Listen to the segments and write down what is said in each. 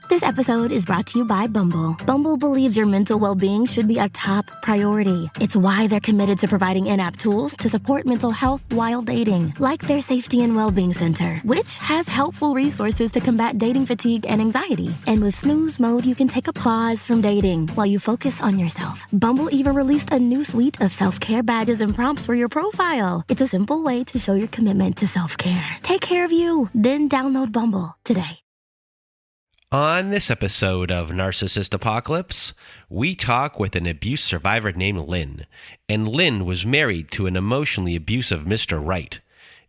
This episode is brought to you by Bumble. Bumble believes your mental well-being should be a top priority. It's why they're committed to providing in-app tools to support mental health while dating, like their safety and well-being center, which has helpful resources to combat dating fatigue and anxiety. And with Snooze Mode, you can take a pause from dating while you focus on yourself. Bumble even released a new suite of self-care badges and prompts for your profile. It's a simple way to show your commitment to self-care. Take care of you, then download Bumble today. On this episode of Narcissist Apocalypse, we talk with an abuse survivor named Lynn. And Lynn was married to an emotionally abusive Mr. Right.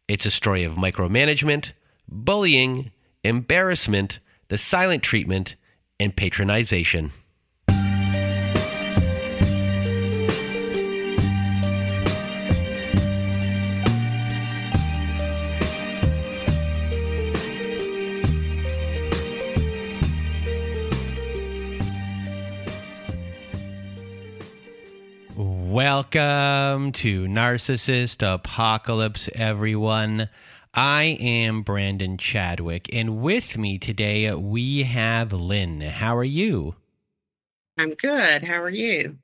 It's a story of micromanagement, bullying, embarrassment, the silent treatment, and patronization. Welcome to Narcissist Apocalypse, everyone. I am Brandon Chadwick, and with me today we have Lynn. How are you? I'm good. How are you?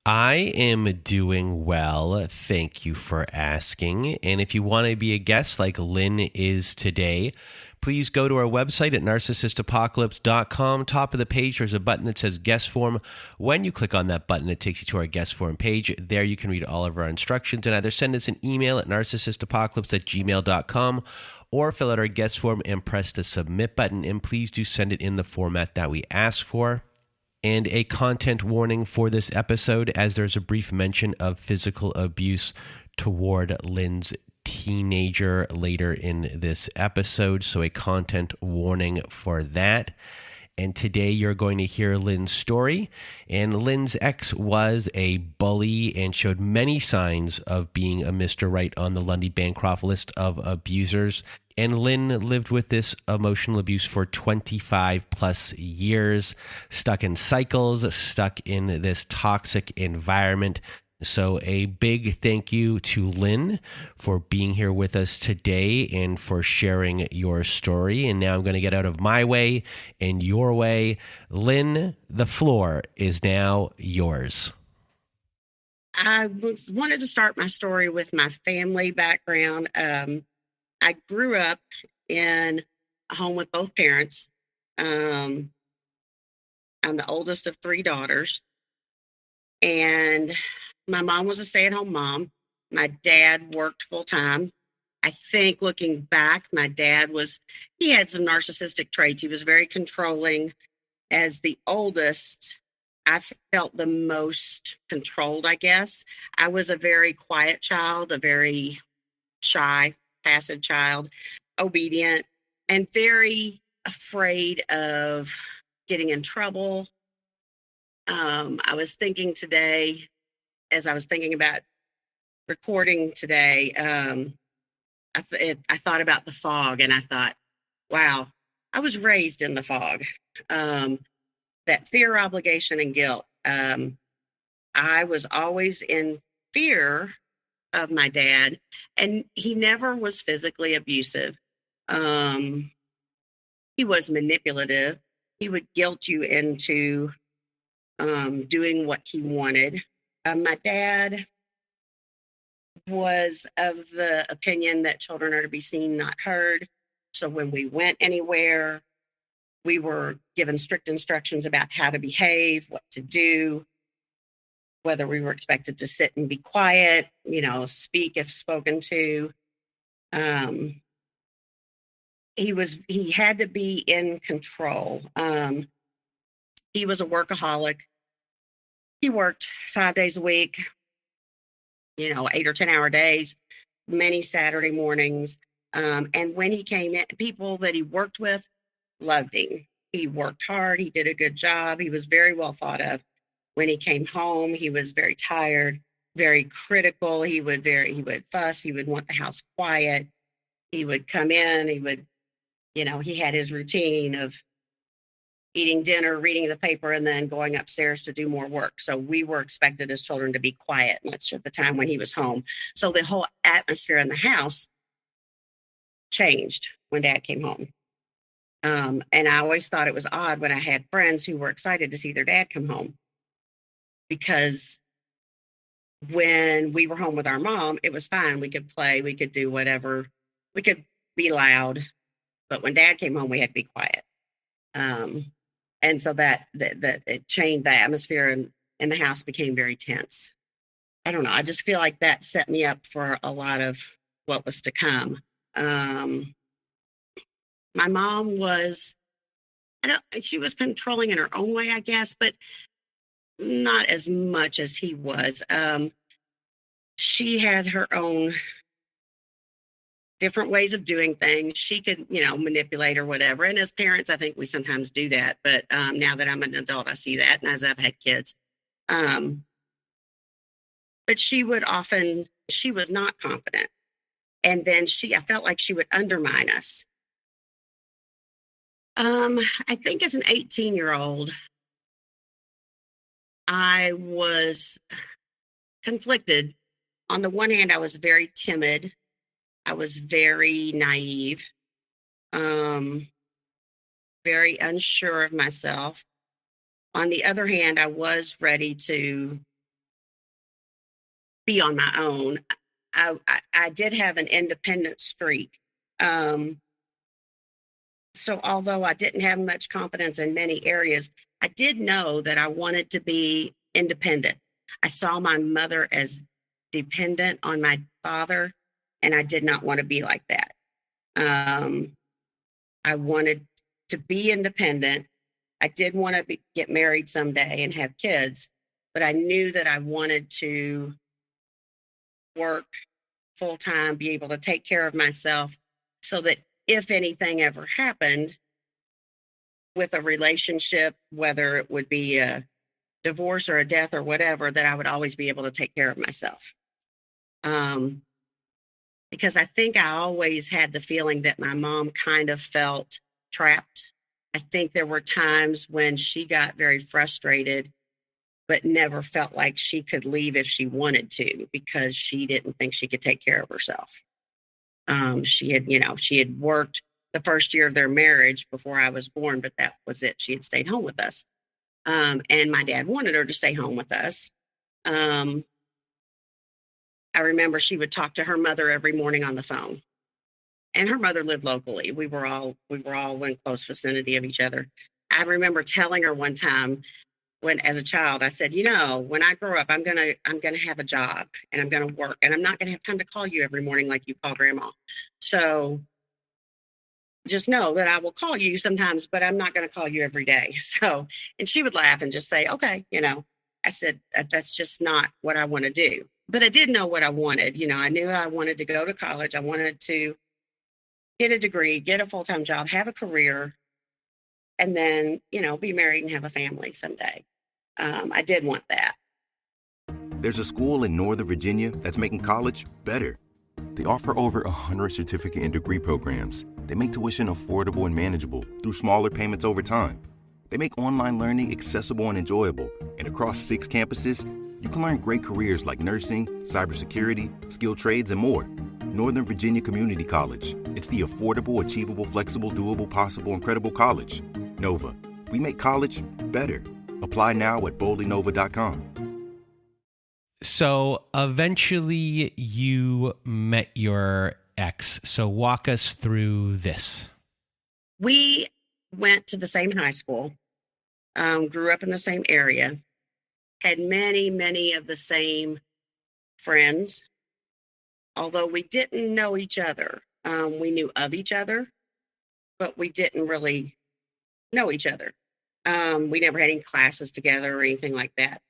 I am doing well. Thank you for asking. And if you want to be a guest like Lynn is today, please go to our website at narcissistapocalypse.com. Top of the page, there's a button that says guest form. When you click on that button, it takes you to our guest form page. There you can read all of our instructions and either send us an email at narcissistapocalypse@gmail.com or fill out our guest form and press the submit button. And please do send it in the format that we ask for. And a content warning for this episode, as there's a brief mention of physical abuse toward Lynn's teenager later in this episode. So a content warning for that. And today you're going to hear Lynn's story. And Lynn's ex was a bully and showed many signs of being a Mr. Right on the Lundy-Bancroft list of abusers. And Lynn lived with this emotional abuse for 25 plus years, stuck in cycles, stuck in this toxic environment. So a big thank you to Lynn for being here with us today and for sharing your story. And now I'm going to get out of my way and your way. Lynn, the floor is now yours. I wanted to start my story with my family background. I grew up in a home with both parents. I'm the oldest of three daughters. And my mom was a stay-at-home mom. My dad worked full-time. I think looking back, my dad he had some narcissistic traits. He was very controlling. As the oldest, I felt the most controlled, I guess. I was a very quiet child, a very shy, passive child, obedient, and very afraid of getting in trouble. I was thinking today, as I was thinking about recording today, I thought about the fog, and I thought, wow, I was raised in the fog. That fear, obligation, and guilt. I was always in fear of my dad, and he never was physically abusive. He was manipulative. He would guilt you into doing what he wanted. My dad was of the opinion that children are to be seen, not heard. So when we went anywhere, we were given strict instructions about how to behave, what to do, whether we were expected to sit and be quiet, speak if spoken to. He had to be in control. He was a workaholic. He worked 5 days a week, 8 or 10 hour days, many Saturday mornings. And when he came in, people that he worked with loved him. He worked hard. He did a good job. He was very well thought of. When he came home, he was very tired, very critical. He would fuss. He would want the house quiet. He would come in. He had his routine of eating dinner, reading the paper, and then going upstairs to do more work. So we were expected as children to be quiet much of the time when he was home. So the whole atmosphere in the house changed when Dad came home. And I always thought it was odd when I had friends who were excited to see their dad come home, because when we were home with our mom, it was fine. We could play, we could do whatever, we could be loud. But when dad came home, we had to be quiet. And so that it changed, the atmosphere in the house became very tense. I don't know. I just feel like that set me up for a lot of what was to come. My mom was, she was controlling in her own way, I guess, but not as much as he was. She had her own different ways of doing things. She could, manipulate or whatever. And as parents, I think we sometimes do that. But now that I'm an adult, I see that. And as I've had kids, but she was not confident. And then I felt like she would undermine us. I think as an 18-year-old, I was conflicted. On the one hand, I was very timid. I was very naive, very unsure of myself. On the other hand, I was ready to be on my own. I did have an independent streak. So although I didn't have much confidence in many areas, I did know that I wanted to be independent. I saw my mother as dependent on my father, and I did not want to be like that. I wanted to be independent. I did want to get married someday and have kids, but I knew that I wanted to work full time, be able to take care of myself, so that if anything ever happened with a relationship, whether it would be a divorce or a death or whatever, that I would always be able to take care of myself. Because I think I always had the feeling that my mom kind of felt trapped. I think there were times when she got very frustrated, but never felt like she could leave if she wanted to, because she didn't think she could take care of herself. She had worked the first year of their marriage before I was born, but that was it. She had stayed home with us. And my dad wanted her to stay home with us. I remember she would talk to her mother every morning on the phone, and her mother lived locally. We were all in close vicinity of each other. I remember telling her one time, when as a child, I said, when I grow up, I'm gonna have a job, and I'm gonna work, and I'm not gonna have time to call you every morning like you call grandma. So just know that I will call you sometimes, but I'm not going to call you every day. So, and she would laugh and just say, okay, I said, that's just not what I want to do. But I did know what I wanted. I knew I wanted to go to college. I wanted to get a degree, get a full-time job, have a career, and then, be married and have a family someday. I did want that. There's a school in Northern Virginia that's making college better. They offer over 100 certificate and degree programs. They make tuition affordable and manageable through smaller payments over time. They make online learning accessible and enjoyable. And across 6 campuses, you can learn great careers like nursing, cybersecurity, skilled trades, and more. Northern Virginia Community College. It's the affordable, achievable, flexible, doable, possible, incredible college. Nova. We make college better. Apply now at boldeynova.com. So eventually you met your ex. So walk us through this. We went to the same high school, grew up in the same area, had many, many of the same friends. Although we didn't know each other, we knew of each other, but we didn't really know each other. We never had any classes together or anything like that.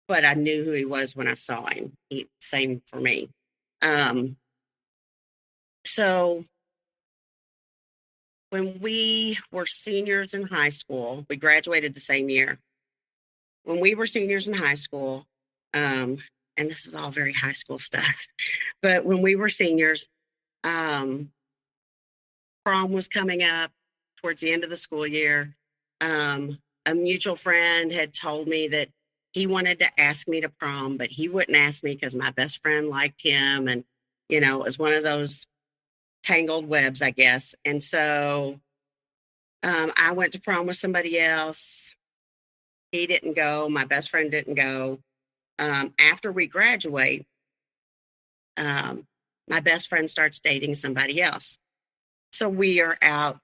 But I knew who he was when I saw him. Same for me. So when we were seniors in high school, we graduated the same year. When we were seniors in high school, and this is all very high school stuff, but when we were seniors, prom was coming up towards the end of the school year. A mutual friend had told me that he wanted to ask me to prom, but he wouldn't ask me because my best friend liked him. And, it was one of those tangled webs, I guess. And so I went to prom with somebody else. He didn't go. My best friend didn't go. After we graduate, my best friend starts dating somebody else. So we are out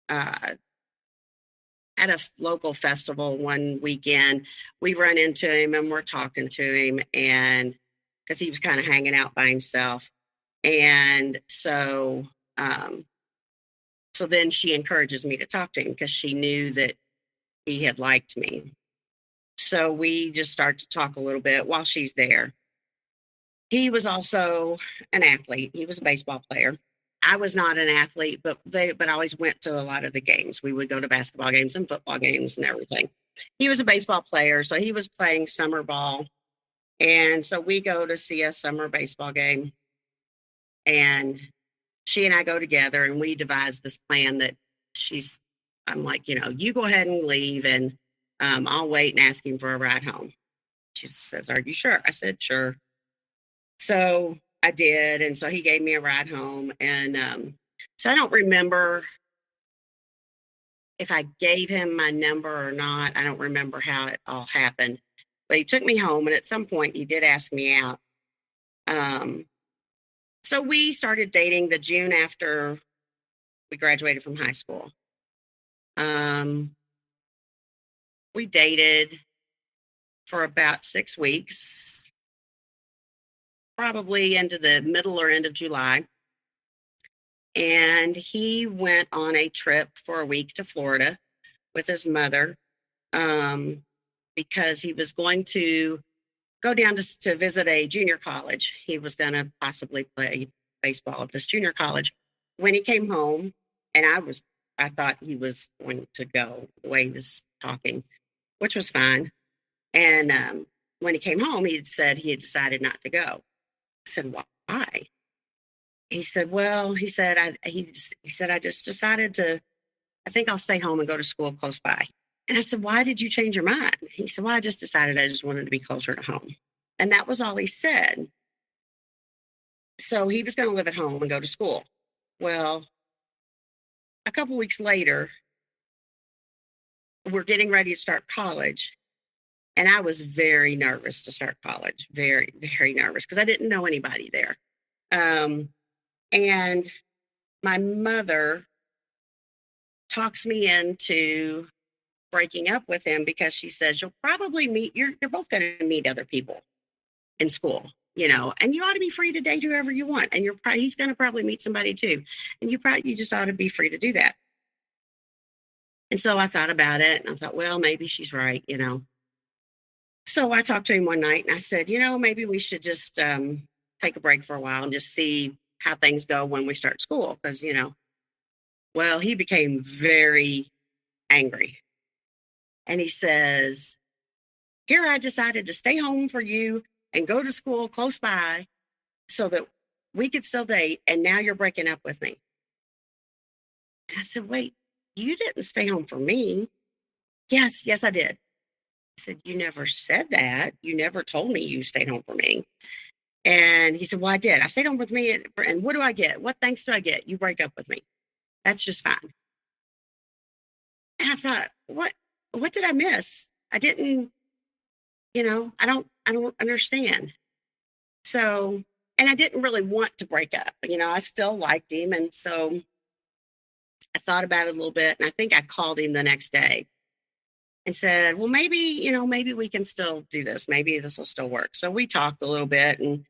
at a local festival one weekend. We run into him and we're talking to him, and because he was kind of hanging out by himself. And so then she encourages me to talk to him because she knew that he had liked me. So we just start to talk a little bit while she's there. He was also an athlete. He was a baseball player. I was not an athlete, but I always went to a lot of the games. We would go to basketball games and football games and everything. He was a baseball player, so he was playing summer ball. And so we go to see a summer baseball game. And she and I go together and we devise this plan that I'm like, you go ahead and leave and I'll wait and ask him for a ride home. She says, "Are you sure?" I said, "Sure." So I did. And so he gave me a ride home. And so I don't remember if I gave him my number or not. I don't remember how it all happened. But he took me home. And at some point, he did ask me out. So we started dating the June after we graduated from high school. We dated for about 6 weeks, probably into the middle or end of July. And he went on a trip for a week to Florida with his mother because he was going to go down to visit a junior college. He was going to possibly play baseball at this junior college. When he came home, and I thought he was going to go the way he was talking, which was fine. And when he came home, he said he had decided not to go. I said, "Why?" He said, "Well," he said, I just decided I think I'll stay home and go to school close by." And I said, "Why did you change your mind?" He said, "Well, I just decided I just wanted to be closer to home." And that was all he said. So he was going to live at home and go to school. Well, a couple weeks later, we're getting ready to start college. And I was very nervous to start college, very, very nervous because I didn't know anybody there. And my mother talks me into breaking up with him because she says, "You'll probably you're both going to meet other people in school, and you ought to be free to date whoever you want. And he's going to probably meet somebody too. And you just ought to be free to do that." And so I thought about it and I thought, well, maybe she's right, So I talked to him one night and I said, maybe we should just take a break for a while and just see how things go when we start school. Because, well, he became very angry. And he says, "Here I decided to stay home for you and go to school close by so that we could still date. And now you're breaking up with me." And I said, "Wait, you didn't stay home for me." Yes, I did." I said, "You never said that. You never told me you stayed home for me." And he said, "Well, I did. I stayed home with me. And what do I get? What thanks do I get? You break up with me. That's just fine." And I thought, what did I miss? I didn't, I don't understand. So, and I didn't really want to break up. I still liked him. And so I thought about it a little bit. And I think I called him the next day and said, "Well, maybe we can still do this. Maybe this will still work." So we talked a little bit and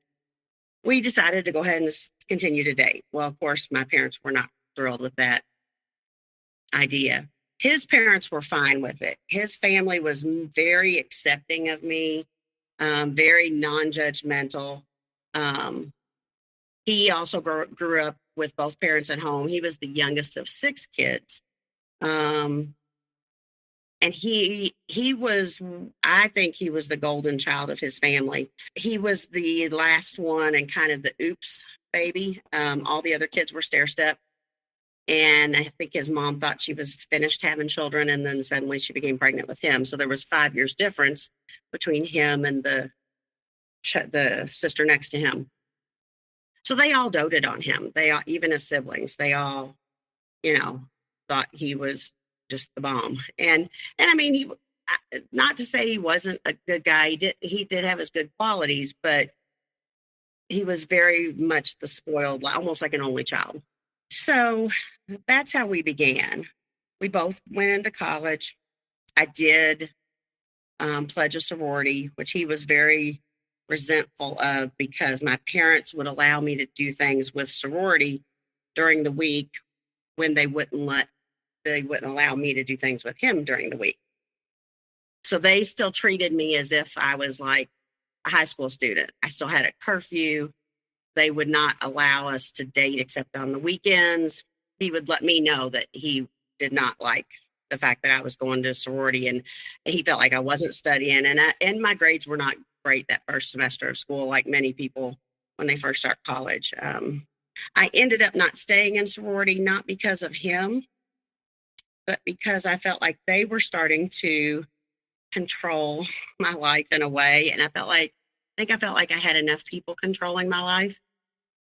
we decided to go ahead and continue to date. Well, of course, my parents were not thrilled with that idea. His parents were fine with it. His family was very accepting of me, very non-judgmental. He also grew up with both parents at home. He was the youngest of 6 kids. And he was, I think he was the golden child of his family. He was the last one and kind of the oops baby. All the other kids were stair-step. And I think his mom thought she was finished having children, and then suddenly she became pregnant with him. So there was 5 years difference between him and the sister next to him. So they all doted on him. They all, even his siblings, they all, thought he was just the bomb. And I mean, not to say he wasn't a good guy. He did have his good qualities, but he was very much the spoiled, almost like an only child. So that's how we began. We both went into college. I did pledge a sorority, which he was very resentful of because my parents would allow me to do things with sorority during the week when they wouldn't allow me to do things with him during the week. So they still treated me as if I was like a high school student. I still had a curfew. They would not allow us to date except on the weekends. He would let me know that he did not like the fact that I was going to sorority, and he felt like I wasn't studying. And my grades were not great that first semester of school, like many people when they first start college. I ended up not staying in sorority, not because of him, but because I felt like they were starting to control my life in a way. And I felt like I had enough people controlling my life.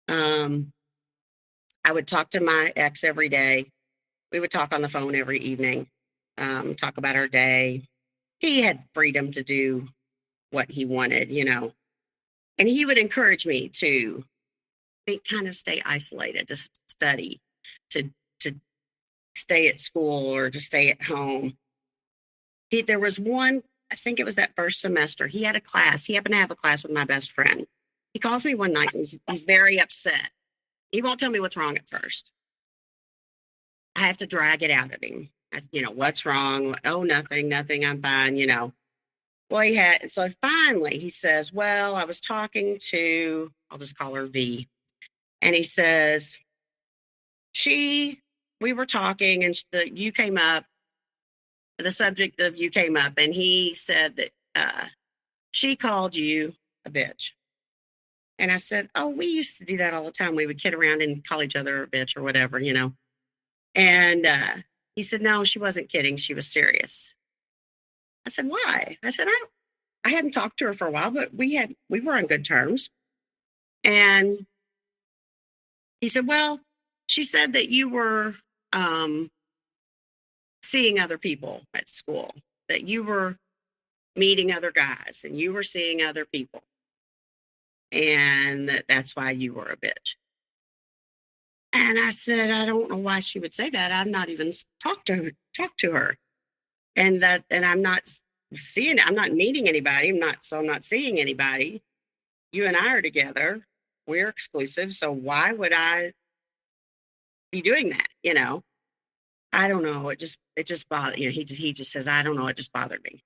I would talk to my ex every day. We would talk on the phone every evening, talk about our day. He had freedom to do what he wanted, and he would encourage me to kind of stay isolated, to study, to stay at school or to stay at home. There was one, I think it was that first semester, he had a class. He happened to have a class with my best friend. He calls me one night and he's very upset. He won't tell me what's wrong at first. I have to drag it out of him. What's wrong? Oh, nothing, I'm fine, Well, so finally he says, well, I was talking to, I'll just call her V. And he says, we were talking and you came up, the subject of you came up, and he said that she called you a bitch. And I said, oh, we used to do that all the time. We would kid around and call each other a bitch or whatever, And he said, no, she wasn't kidding. She was serious. I said, why? I said, I hadn't talked to her for a while, but we were on good terms. And he said, well, she said that you were seeing other people at school, that you were meeting other guys and you were seeing other people. And that's why you were a bitch. And I said, I don't know why she would say that. I've not even talked to her. And I'm not meeting anybody. I'm not seeing anybody. You and I are together. We're exclusive. So why would I be doing that? I don't know. It just bothered, he just says, I don't know. It just bothered me.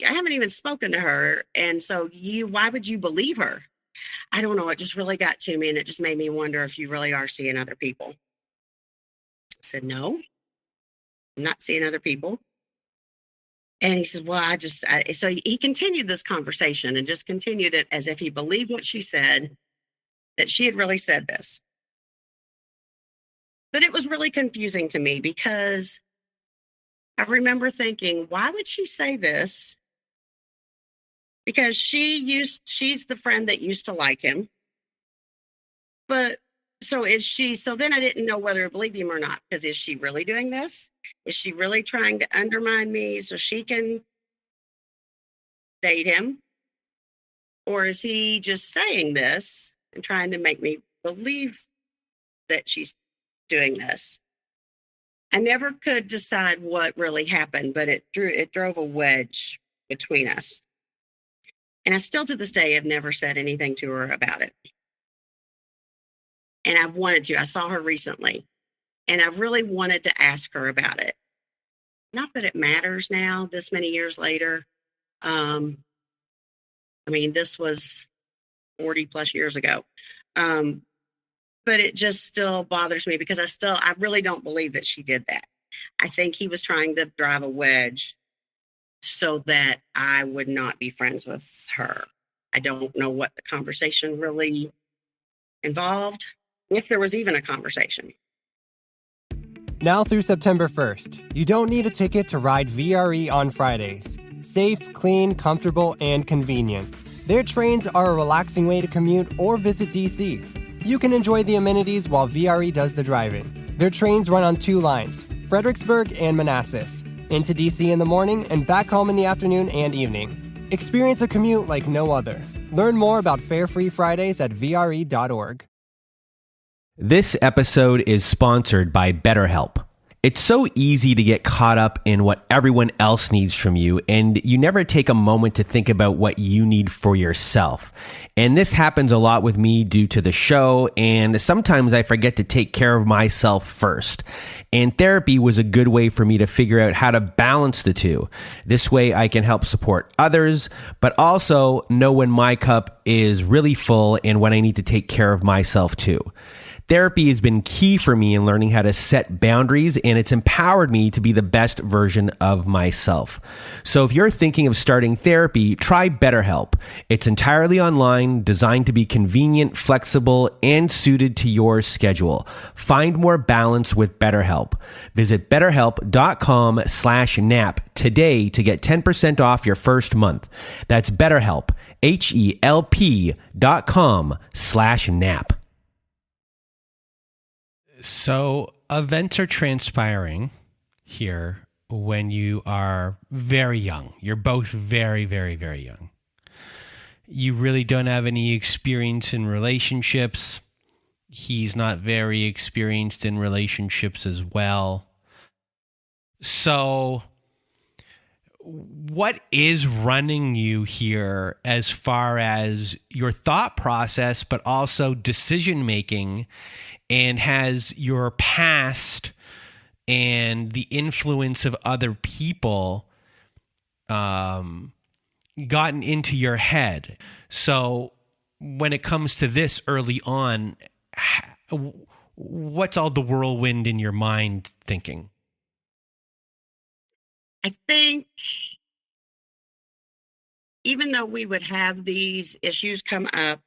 I haven't even spoken to her. And so why would you believe her? I don't know. It just really got to me. And it just made me wonder if you really are seeing other people. I said, no, I'm not seeing other people. And he said, well, so he continued this conversation and just continued it as if he believed what she said, that she had really said this. But it was really confusing to me because I remember thinking, why would she say this? Because she's the friend that used to like him. But so then I didn't know whether to believe him or not, because is she really doing this? Is she really trying to undermine me so she can date him? Or is he just saying this and trying to make me believe that she's doing this? I never could decide what really happened, but it drove a wedge between us. And I still to this day have never said anything to her about it. And I've wanted to. I saw her recently, and I've really wanted to ask her about it. Not that it matters now, this many years later. This was 40 plus years ago. But it just still bothers me because I really don't believe that she did that. I think he was trying to drive a wedge so that I would not be friends with her. I don't know what the conversation really involved, if there was even a conversation. Now through September 1st, you don't need a ticket to ride VRE on Fridays. Safe, clean, comfortable, and convenient. Their trains are a relaxing way to commute or visit DC. You can enjoy the amenities while VRE does the driving. Their trains run on 2 lines, Fredericksburg and Manassas, into DC in the morning and back home in the afternoon and evening. Experience a commute like no other. Learn more about Fare-Free Fridays at VRE.org. This episode is sponsored by BetterHelp. It's so easy to get caught up in what everyone else needs from you, and you never take a moment to think about what you need for yourself. And this happens a lot with me due to the show, and sometimes I forget to take care of myself first. And therapy was a good way for me to figure out how to balance the two. This way I can help support others, but also know when my cup is really full and when I need to take care of myself too. Therapy has been key for me in learning how to set boundaries, and it's empowered me to be the best version of myself. So if you're thinking of starting therapy, try BetterHelp. It's entirely online, designed to be convenient, flexible, and suited to your schedule. Find more balance with BetterHelp. Visit betterhelp.com/nap today to get 10% off your first month. That's BetterHelp, HELP.com/nap. So events are transpiring here when you are very young. You're both very, very, very young. You really don't have any experience in relationships. He's not very experienced in relationships as well. So what is running you here as far as your thought process, but also decision making? And has your past and the influence of other people gotten into your head? So when it comes to this early on, what's all the whirlwind in your mind thinking? I think even though we would have these issues come up,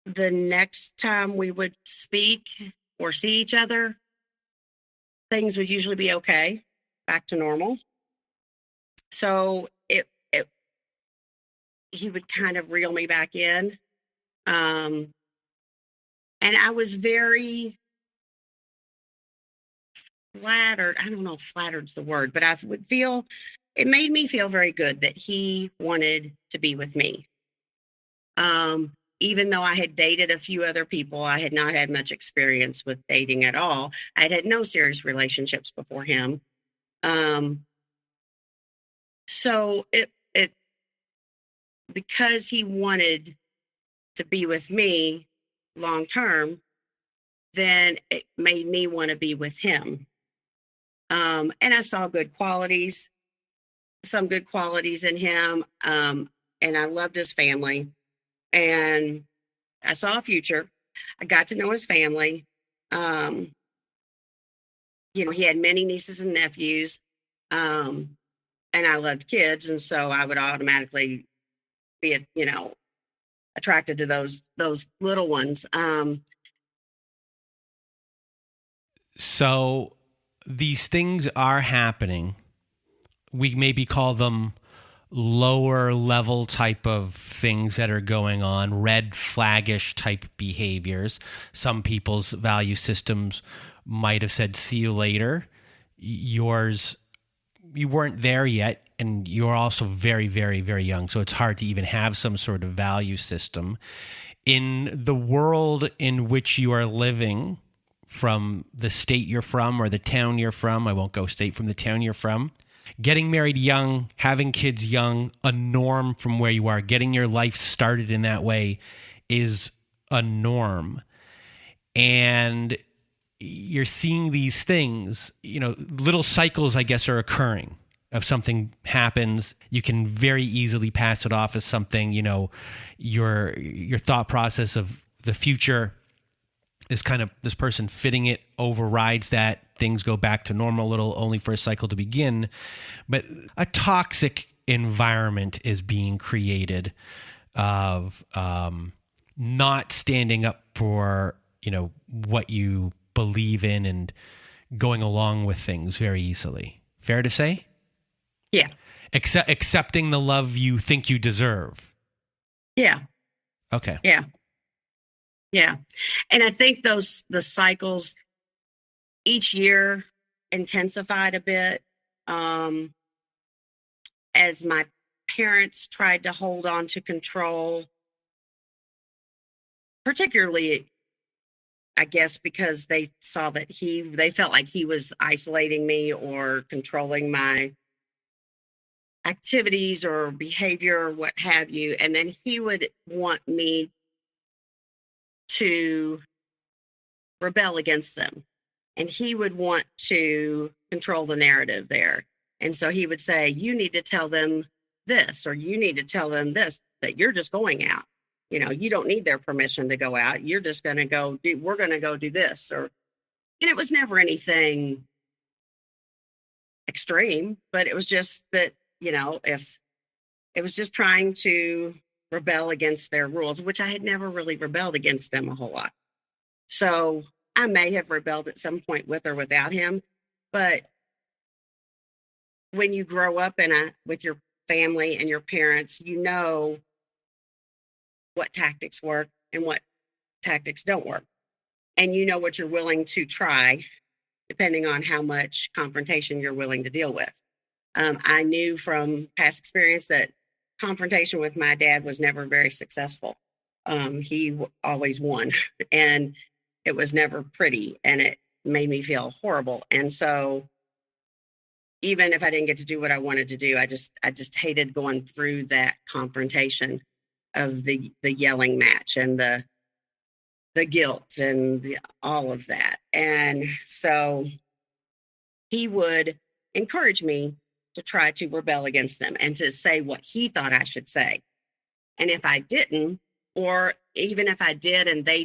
the next time we would speak or see each other, things would usually be okay, back to normal. So he would kind of reel me back in. And I was very flattered. I don't know if flattered's the word, but it made me feel very good that he wanted to be with me. Even though I had dated a few other people, I had not had much experience with dating at all. I had no serious relationships before him. So it because he wanted to be with me long term, then it made me want to be with him. And I saw some good qualities in him. And I loved his family. And I saw a future. I got to know his family. He had many nieces and nephews. And I loved kids. And so I would automatically be, attracted to those little ones. So these things are happening. We maybe call them lower level type of things that are going on, red flaggish type behaviors. Some people's value systems might have said, see you later. Yours, you weren't there yet, and you're also very, very, very young. So it's hard to even have some sort of value system. In the world in which you are living, from the state you're from or the town you're from, I won't go state, from the town you're from, getting married young, having kids young, a norm from where you are, getting your life started in that way is a norm. And you're seeing these things, little cycles, I guess, are occurring. If something happens, you can very easily pass it off as something, your thought process of the future is kind of this person fitting it overrides that. Things go back to normal a little, only for a cycle to begin. But a toxic environment is being created of not standing up for, what you believe in and going along with things very easily. Fair to say? Yeah. Accepting the love you think you deserve. Yeah. Okay. Yeah. Yeah. And I think the cycles each year intensified a bit, as my parents tried to hold on to control, particularly, I guess, because they saw that they felt like he was isolating me or controlling my activities or behavior or what have you. And then he would want me to rebel against them. And he would want to control the narrative there. And so he would say, you need to tell them this, or you need to tell them this, that you're just going out. You know, you don't need their permission to go out. You're just going to we're going to go do this. And it was never anything extreme, but it was just that, if it was just trying to rebel against their rules, which I had never really rebelled against them a whole lot. So I may have rebelled at some point with or without him, but when you grow up with your family and your parents, you know what tactics work and what tactics don't work. And you know what you're willing to try, depending on how much confrontation you're willing to deal with. I knew from past experience that confrontation with my dad was never very successful. He always won, and it was never pretty, and it made me feel horrible. And so even if I didn't get to do what I wanted to do, I just hated going through that confrontation of the yelling match and the guilt and all of that. And so he would encourage me to try to rebel against them and to say what he thought I should say. And if I didn't, or even if I did and they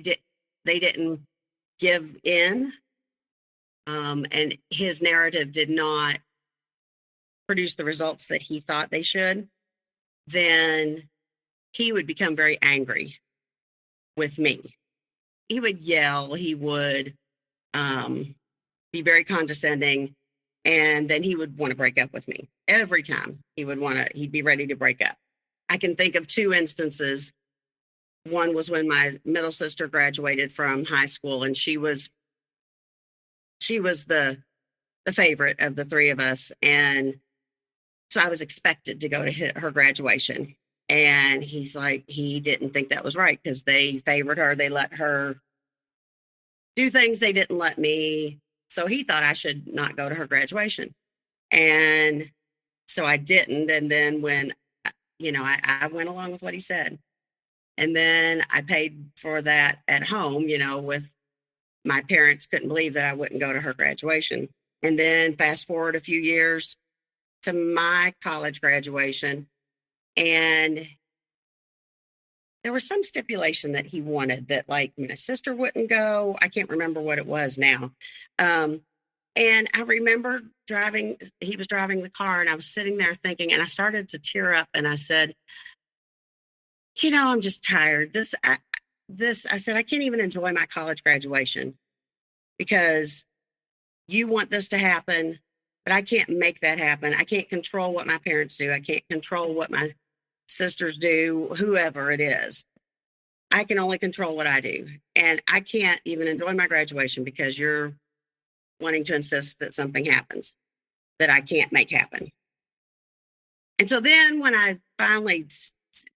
didn't give in, and his narrative did not produce the results that he thought they should, then he would become very angry with me. He would yell, he would be very condescending, and then he would want to break up with me. Every time he'd be ready to break up. I can think of two instances. One was when my middle sister graduated from high school, and she was the favorite of the three of us. And so I was expected to go to her graduation. And he's like, he didn't think that was right because they favored her. They let her do things they didn't let me. So he thought I should not go to her graduation. And so I didn't. And then when, I went along with what he said. And then I paid for that at home, with my parents couldn't believe that I wouldn't go to her graduation. And then fast forward a few years to my college graduation, and there was some stipulation that he wanted that, like, my sister wouldn't go. I can't remember what it was now. And I remember he was driving the car, and I was sitting there thinking, and I started to tear up, and I said, I'm just tired. I said, I can't even enjoy my college graduation because you want this to happen, but I can't make that happen. I can't control what my parents do. I can't control what my sisters do, whoever it is. I can only control what I do. And I can't even enjoy my graduation because you're wanting to insist that something happens that I can't make happen. And so then when I finally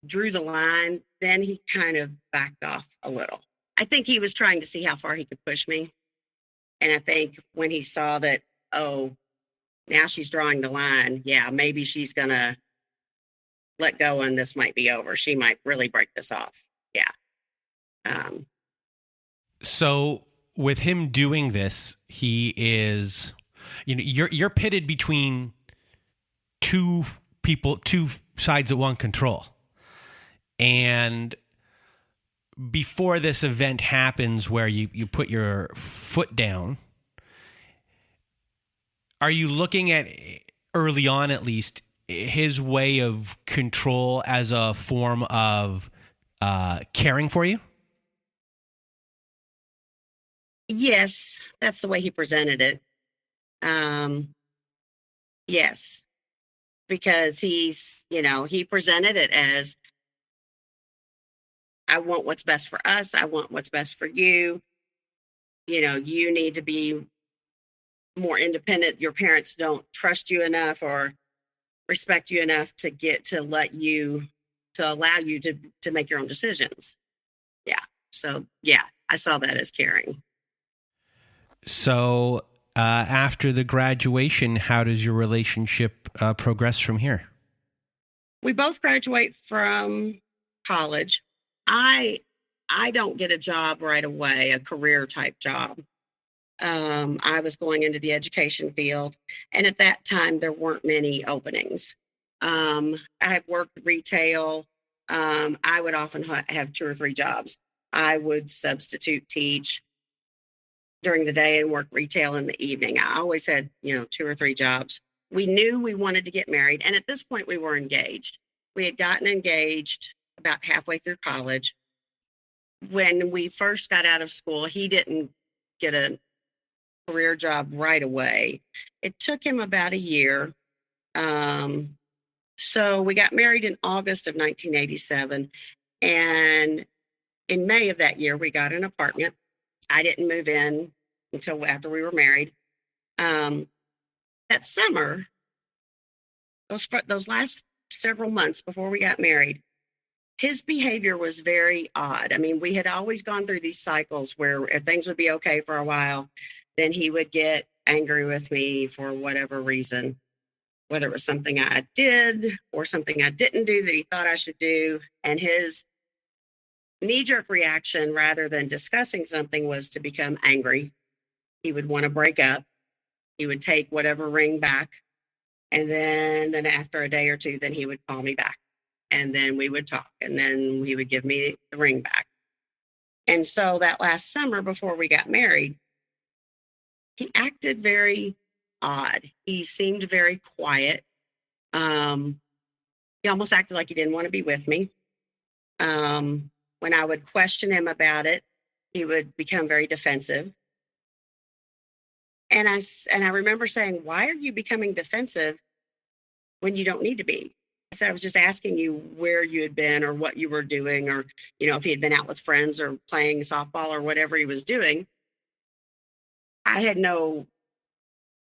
drew the line, then he kind of backed off a little. I think he was trying to see how far he could push me. And I think when he saw that, oh, now she's drawing the line, yeah, maybe she's going to let go and this might be over. She might really break this off. Yeah. So with him doing this, he is, you're pitted between two sides that want control. And before this event happens where you put your foot down, are you looking at, early on at least, his way of control as a form of caring for you? Yes, that's the way he presented it. Yes, because he presented it as, I want what's best for us. I want what's best for you. You need to be more independent. Your parents don't trust you enough or respect you enough to allow you to make your own decisions. Yeah. So yeah, I saw that as caring. So after the graduation, how does your relationship progress from here? We both graduate from college. I don't get a job right away, a career type job. I was going into the education field, and at that time there weren't many openings. I had worked retail. I would often have 2 or 3 jobs. I would substitute teach during the day and work retail in the evening. I always had, 2 or 3 jobs. We knew we wanted to get married, and at this point we were engaged. We had gotten engaged about halfway through college. When we first got out of school, he didn't get a career job right away. It took him about a year. So we got married in August of 1987. And in May of that year, we got an apartment. I didn't move in until after we were married. That summer, those last several months before we got married, his behavior was very odd. I mean, we had always gone through these cycles where if things would be okay for a while, then he would get angry with me for whatever reason, whether it was something I did or something I didn't do that he thought I should do. And his knee-jerk reaction, rather than discussing something, was to become angry. He would want to break up. He would take whatever ring back. And then after a day or two, then he would call me back. And then we would talk. And then he would give me the ring back. And so that last summer before we got married, he acted very odd. He seemed very quiet. He almost acted like he didn't want to be with me. When I would question him about it, he would become very defensive. And I remember saying, "Why are you becoming defensive when you don't need to be?" I said, "I was just asking you where you had been or what you were doing, or, if he had been out with friends or playing softball or whatever he was doing." I had no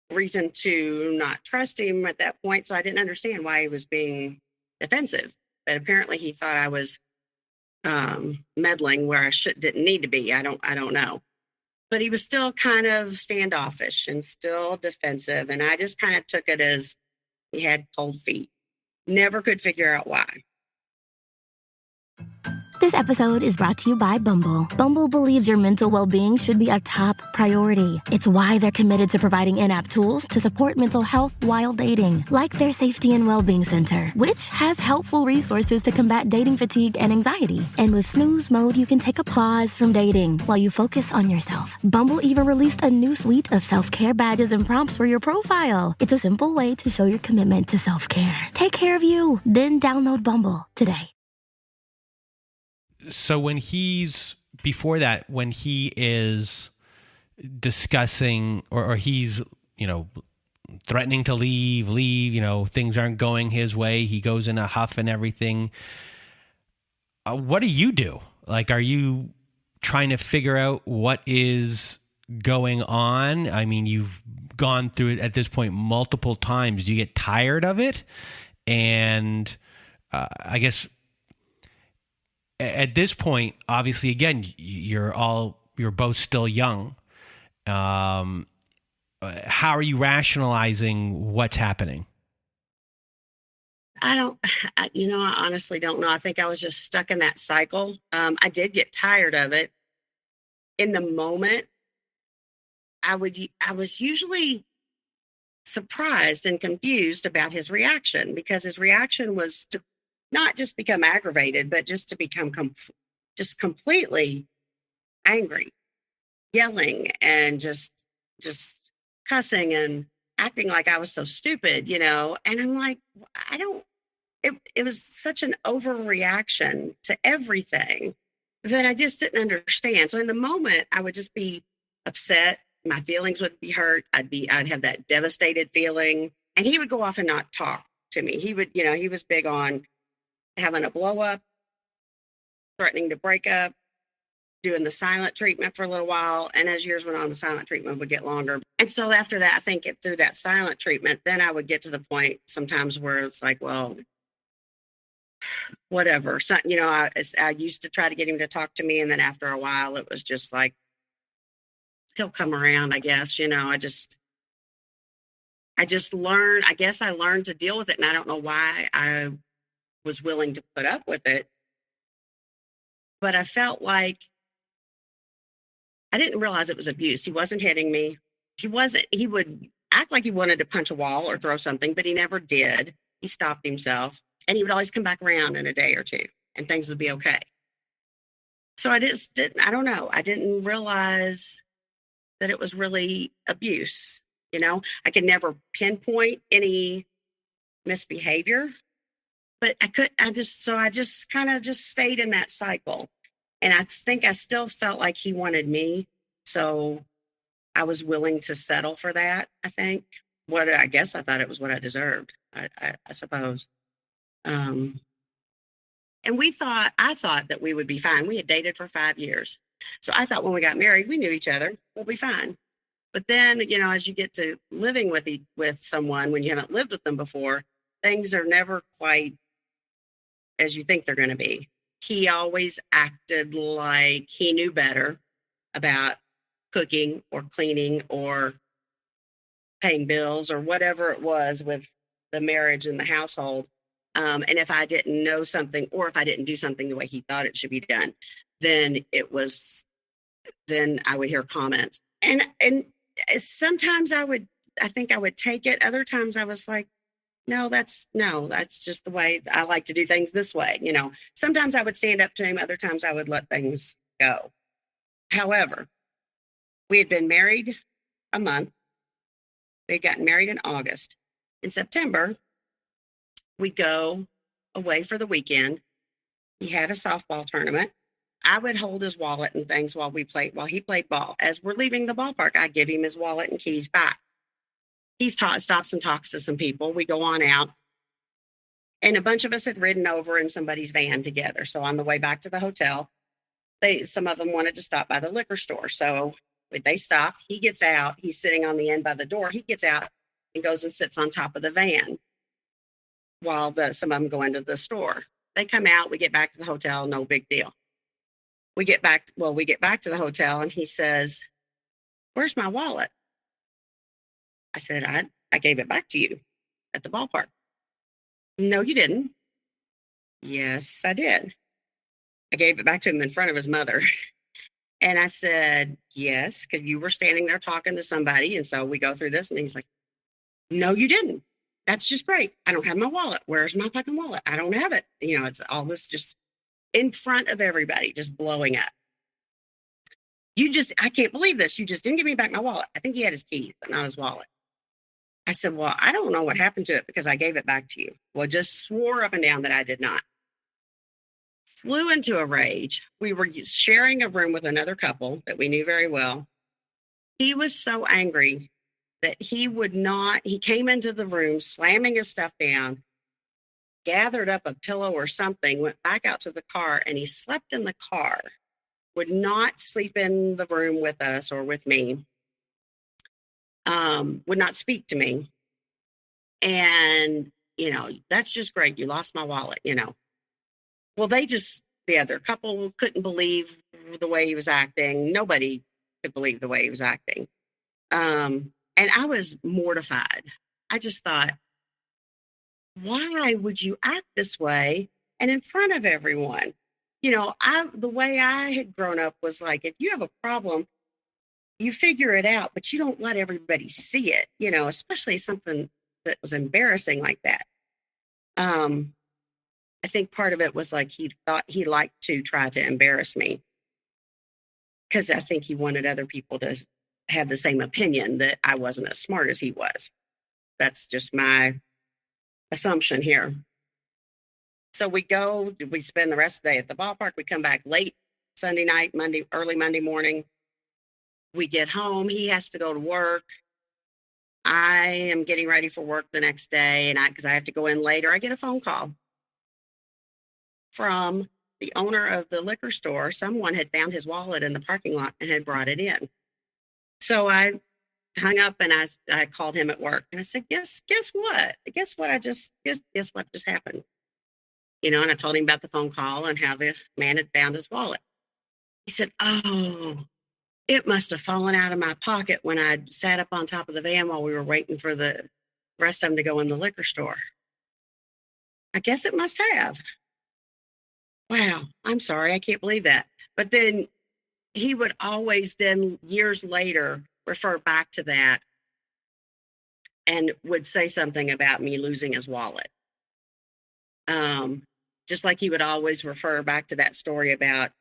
reason to not trust him at that point, so I didn't understand why he was being defensive. But apparently he thought I was meddling where I didn't need to be. I don't know. But he was still kind of standoffish and still defensive, and I just kind of took it as he had cold feet. Never could figure out why. This episode is brought to you by Bumble. Bumble believes your mental well-being should be a top priority. It's why they're committed to providing in-app tools to support mental health while dating, like their Safety and Wellbeing Center, which has helpful resources to combat dating fatigue and anxiety. And with Snooze Mode, you can take a pause from dating while you focus on yourself. Bumble even released a new suite of self-care badges and prompts for your profile. It's a simple way to show your commitment to self-care. Take care of you, then download Bumble today. So when he is discussing or he's, threatening to leave, things aren't going his way, he goes in a huff and everything. What do you do? Like, are you trying to figure out what is going on? I mean, you've gone through it at this point multiple times. Do you get tired of it? And I guess at this point, obviously, again, you're both still young. How are you rationalizing what's happening? I honestly don't know. I think I was just stuck in that cycle. I did get tired of it. In the moment, I was usually surprised and confused about his reaction, because his reaction was to not just become aggravated, but just to become just completely angry, yelling and just cussing and acting like I was so stupid, and I'm like, it was such an overreaction to everything that I just didn't understand. So in the moment, I would just be upset. My feelings would be hurt. I'd have that devastated feeling, and he would go off and not talk to me. He would, he was big on having a blow up, threatening to break up, doing the silent treatment for a little while. And as years went on, the silent treatment would get longer. And so after that, I think through that silent treatment, then I would get to the point sometimes where it's like, well, whatever. So, I used to try to get him to talk to me. And then after a while, it was just like, he'll come around, I guess. I just learned, I guess I learned to deal with it. And I don't know why I was willing to put up with it. But I felt like I didn't realize it was abuse. He wasn't hitting me. He would act like he wanted to punch a wall or throw something, but he never did. He stopped himself, and he would always come back around in a day or two and things would be okay. So I don't know. I didn't realize that it was really abuse. I could never pinpoint any misbehavior, but I just kind of just stayed in that cycle. And I think I still felt like he wanted me. So I was willing to settle for that, I think. I guess I thought it was what I deserved, I suppose. And I thought that we would be fine. We had dated for 5 years. So I thought when we got married, we knew each other. We'll be fine. But then, as you get to living with someone, when you haven't lived with them before, things are never quite as you think they're going to be. He always acted like he knew better about cooking or cleaning or paying bills or whatever it was with the marriage and the household. And if I didn't know something, or if I didn't do something the way he thought it should be done, then I would hear comments. And sometimes I think I would take it. Other times I was like, no, that's just the way I like to do things this way. Sometimes I would stand up to him. Other times I would let things go. However, we had been married a month. They got married in August. In September, we go away for the weekend. He had a softball tournament. I would hold his wallet and things while he played ball. As we're leaving the ballpark, I give him his wallet and keys back. He stops and talks to some people. We go on out. And a bunch of us had ridden over in somebody's van together. So on the way back to the hotel, some of them wanted to stop by the liquor store. So they stop. He gets out. He's sitting on the end by the door. He gets out and goes and sits on top of the van while some of them go into the store. They come out. We get back to the hotel. No big deal. We get back to the hotel, and he says, "Where's my wallet?" I said, I gave it back to you at the ballpark. No, you didn't. Yes, I did. I gave it back to him in front of his mother. And I said, yes, because you were standing there talking to somebody. And so we go through this, and he's like, no, you didn't. That's just great. I don't have my wallet. Where's my fucking wallet? I don't have it. It's all this just in front of everybody, just blowing up. I can't believe this. You just didn't give me back my wallet. I think he had his keys, but not his wallet. I said, well, I don't know what happened to it because I gave it back to you. Well, just swore up and down that I did not. Flew into a rage. We were sharing a room with another couple that we knew very well. He was so angry that he came into the room slamming his stuff down, gathered up a pillow or something, went back out to the car, and he slept in the car, would not sleep in the room with us or with me. Would not speak to me. And, that's just great. You lost my wallet, Well, the other couple couldn't believe the way he was acting. Nobody could believe the way he was acting. And I was mortified. I just thought, why would you act this way and in front of everyone? The way I had grown up was like, if you have a problem, you figure it out, but you don't let everybody see it, especially something that was embarrassing like that. I think part of it was like he thought he liked to try to embarrass me because I think he wanted other people to have the same opinion that I wasn't as smart as he was. That's just my assumption here. So we spend the rest of the day at the ballpark. We come back late Sunday night, early Monday morning. We get home. He has to go to work. I am getting ready for work the next day, and because I have to go in later, I get a phone call from the owner of the liquor store. Someone had found his wallet in the parking lot and had brought it in. So I hung up and I called him at work and I said, guess what? Guess what just happened? And I told him about the phone call and how the man had found his wallet. He said, oh, it must have fallen out of my pocket when I sat up on top of the van while we were waiting for the rest of them to go in the liquor store. I guess it must have. Wow, I'm sorry. I can't believe that. But then he would always then years later refer back to that and would say something about me losing his wallet. Just like he would always refer back to that story about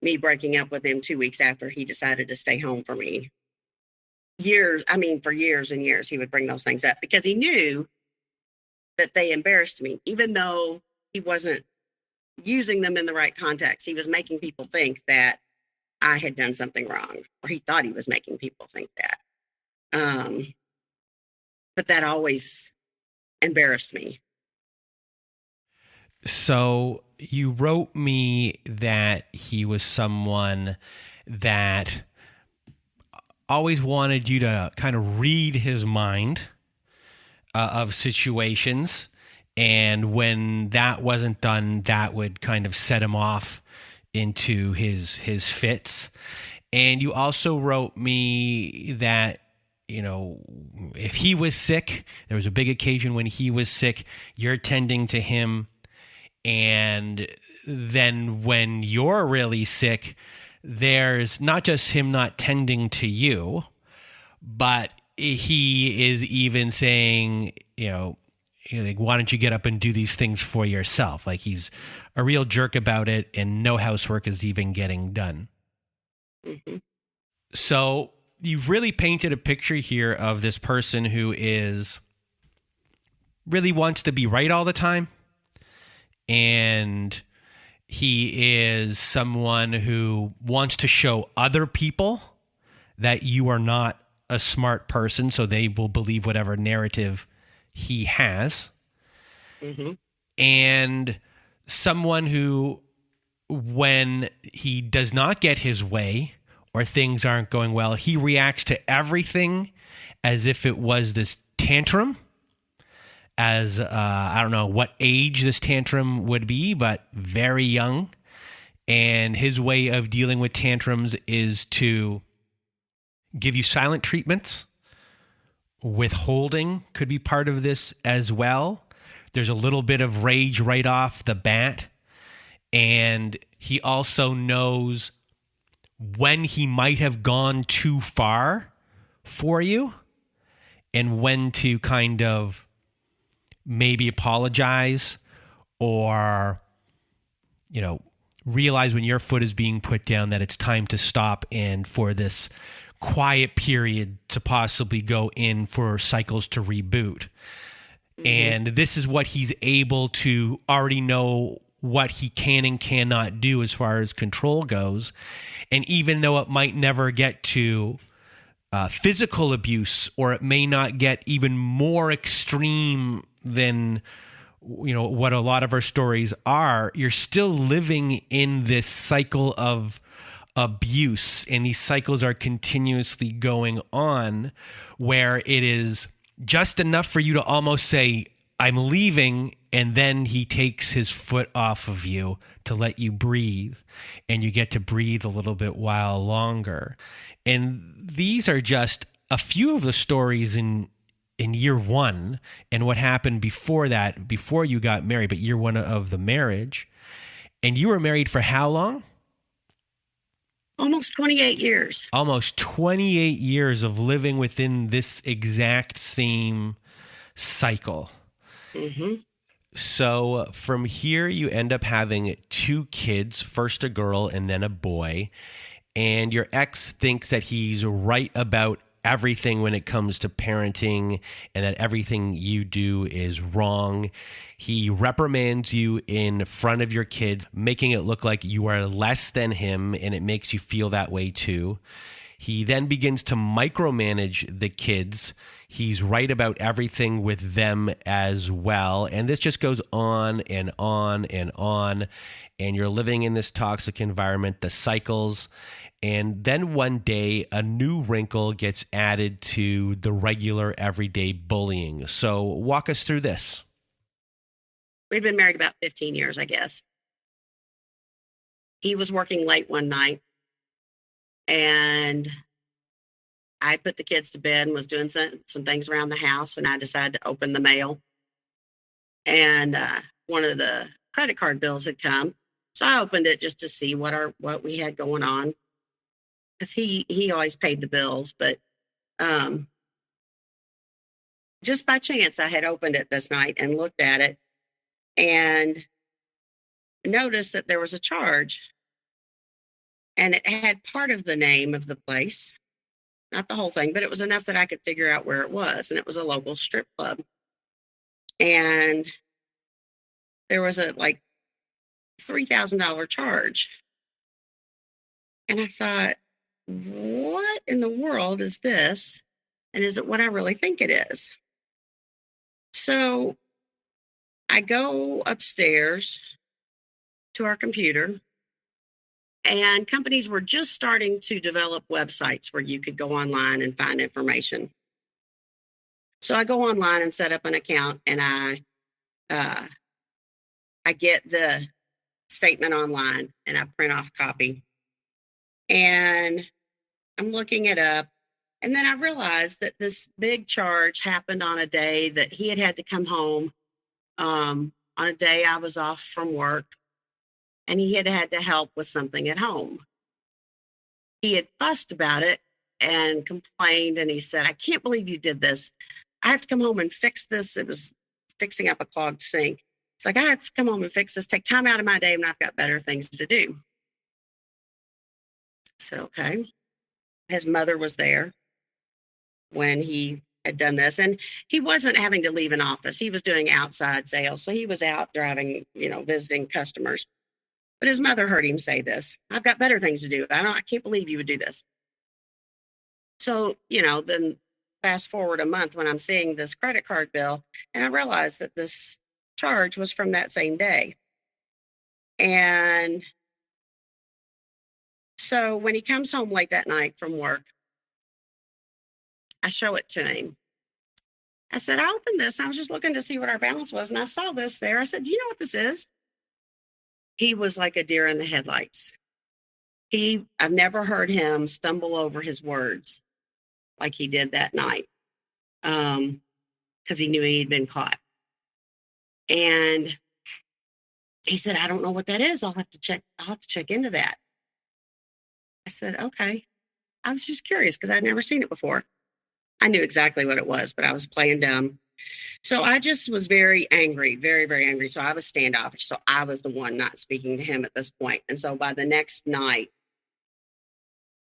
me breaking up with him 2 weeks after he decided to stay home for me. For years and years, he would bring those things up because he knew that they embarrassed me, even though he wasn't using them in the right context. He was making people think that I had done something wrong, or he thought he was making people think that. But that always embarrassed me. So you wrote me that he was someone that always wanted you to kind of read his mind of situations. And when that wasn't done, that would kind of set him off into his fits. And you also wrote me that, if he was sick, there was a big occasion when he was sick, you're tending to him. And then when you're really sick, there's not just him not tending to you, but he is even saying, like, why don't you get up and do these things for yourself? Like, he's a real jerk about it, and no housework is even getting done. Mm-hmm. So you've really painted a picture here of this person who really wants to be right all the time. And he is someone who wants to show other people that you are not a smart person, so they will believe whatever narrative he has. Mm-hmm. And someone who, when he does not get his way or things aren't going well, he reacts to everything as if it was this tantrum. As I don't know what age this tantrum would be, but very young. And his way of dealing with tantrums is to give you silent treatments. Withholding could be part of this as well. There's a little bit of rage right off the bat. And he also knows when he might have gone too far for you and when to kind of maybe apologize or, realize when your foot is being put down that it's time to stop and for this quiet period to possibly go in for cycles to reboot. Mm-hmm. And this is what he's able to already know what he can and cannot do as far as control goes. And even though it might never get to physical abuse, or it may not get even more extreme than what a lot of our stories are, you're still living in this cycle of abuse, and these cycles are continuously going on where it is just enough for you to almost say, I'm leaving, and then he takes his foot off of you to let you breathe, and you get to breathe a little bit while longer. And these are just a few of the stories in year one and what happened before that, before you got married, but year one of the marriage. And you were married for how long? Almost 28 years. Almost 28 years of living within this exact same cycle. Mm-hmm. So from here, you end up having 2 kids, first a girl and then a boy. And your ex thinks that he's right about everything when it comes to parenting and that everything you do is wrong. He reprimands you in front of your kids, making it look like you are less than him, and it makes you feel that way too. He then begins to micromanage the kids. He's right about everything with them as well. And this just goes on and on and on. And you're living in this toxic environment, the cycles. And then one day, a new wrinkle gets added to the regular everyday bullying. So walk us through this. We'd been married about 15 years, I guess. He was working late one night, and I put the kids to bed and was doing some things around the house, and I decided to open the mail. And one of the credit card bills had come. So I opened it just to see what we had going on. Because he always paid the bills, but just by chance, I had opened it this night and looked at it and noticed that there was a charge. And it had part of the name of the place, not the whole thing, but it was enough that I could figure out where it was. And it was a local strip club. And there was a like $3,000 charge. And I thought, what in the world is this? And is it what I really think it is? So I go upstairs to our computer, and companies were just starting to develop websites where you could go online and find information. So I go online and set up an account, and I get the statement online, and I print off a copy. And I'm looking it up. And then I realized that this big charge happened on a day that he had to come home, on a day I was off from work, and he had to help with something at home. He had fussed about it and complained, and he said, I can't believe you did this. I have to come home and fix this. It was fixing up a clogged sink. It's like, I have to come home and fix this, take time out of my day when I've got better things to do. So, okay. His mother was there when he had done this, and he wasn't having to leave an office. He was doing outside sales. So he was out driving, visiting customers. But his mother heard him say this. I've got better things to do. I can't believe you would do this. So, then fast forward a month when I'm seeing this credit card bill, and I realized that this charge was from that same day. And so when he comes home late that night from work, I show it to him. I said, I opened this. I was just looking to see what our balance was, and I saw this there. I said, do you know what this is? He was like a deer in the headlights. I've never heard him stumble over his words like he did that night, because he knew he'd been caught. And he said, I don't know what that is. I'll have to check into that. I said, okay. I was just curious because I'd never seen it before. I knew exactly what it was, but I was playing dumb. So I just was very angry, very, very angry. So I was standoffish. So I was the one not speaking to him at this point. And so by the next night,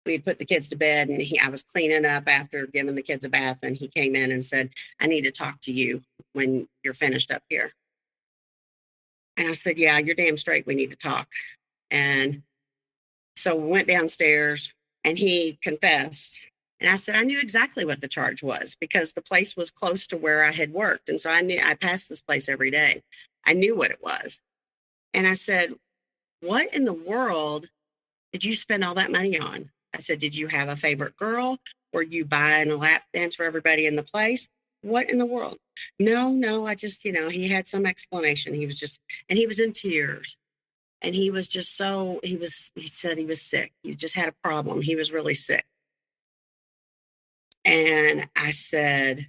we had put the kids to bed, and I was cleaning up after giving the kids a bath. And he came in and said, I need to talk to you when you're finished up here. And I said, yeah, you're damn straight. We need to talk. And so we went downstairs, and he confessed. And I said, I knew exactly what the charge was because the place was close to where I had worked. And so I passed this place every day. I knew what it was. And I said, what in the world did you spend all that money on? I said, did you have a favorite girl? Were you buying a lap dance for everybody in the place? What in the world? No, I just, he had some explanation. He was in tears. And he was just he said he was sick. He just had a problem. He was really sick. And I said,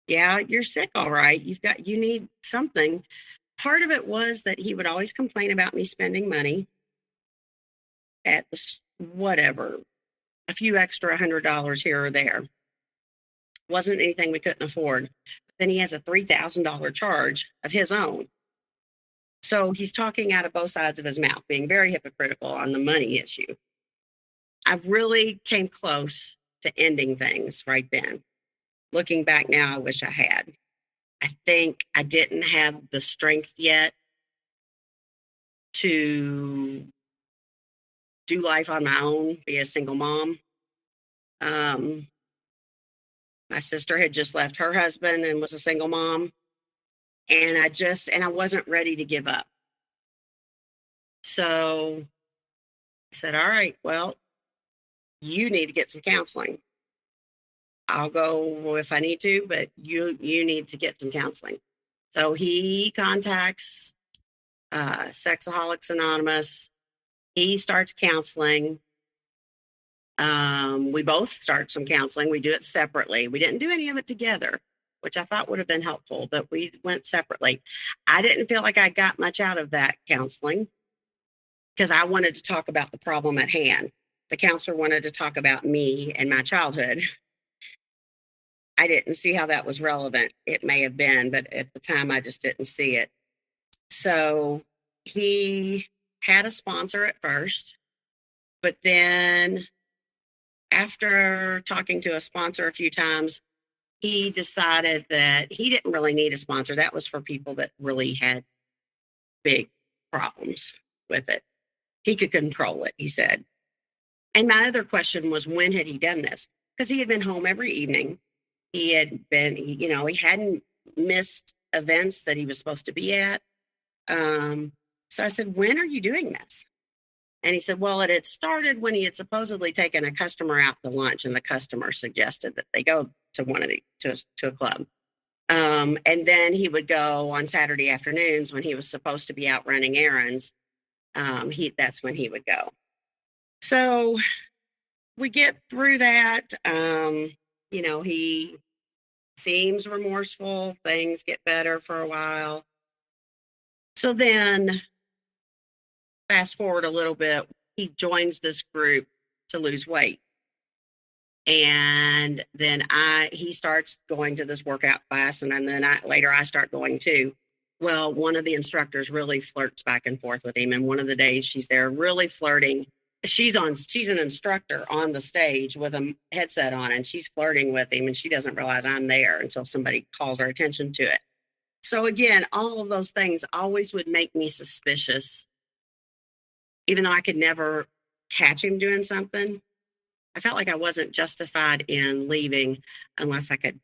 yeah, you're sick. All right. You need something. Part of it was that he would always complain about me spending money at whatever, a few extra $100 here or there. Wasn't anything we couldn't afford. But then he has a $3,000 charge of his own. So he's talking out of both sides of his mouth, being very hypocritical on the money issue. I really came close to ending things right then. Looking back now, I wish I had. I think I didn't have the strength yet to do life on my own, be a single mom. My sister had just left her husband and was a single mom. And I wasn't ready to give up. So I said, all right, well, you need to get some counseling. I'll go if I need to, but you need to get some counseling. So he contacts Sexaholics Anonymous. He starts counseling. We both start some counseling. We do it separately. We didn't do any of it together, which I thought would have been helpful, but we went separately. I didn't feel like I got much out of that counseling because I wanted to talk about the problem at hand. The counselor wanted to talk about me and my childhood. I didn't see how that was relevant. It may have been, but at the time I just didn't see it. So he had a sponsor at first, but then after talking to a sponsor a few times, he decided that he didn't really need a sponsor. That was for people that really had big problems with it. He could control it, he said. And my other question was, when had he done this? Because he had been home every evening. He had been, he hadn't missed events that he was supposed to be at. So I said, when are you doing this? And he said, well, it had started when he had supposedly taken a customer out to lunch, and the customer suggested that they go to to a club. And then he would go on Saturday afternoons when he was supposed to be out running errands. That's when he would go. So we get through that. He seems remorseful. Things get better for a while. So then fast forward a little bit, he joins this group to lose weight. And then he starts going to this workout class, and then later I start going too. Well, one of the instructors really flirts back and forth with him, and one of the days she's there really flirting. She's an instructor on the stage with a headset on, and she's flirting with him, and she doesn't realize I'm there until somebody calls her attention to it. So again, all of those things always would make me suspicious. Even though I could never catch him doing something, I felt like I wasn't justified in leaving unless I could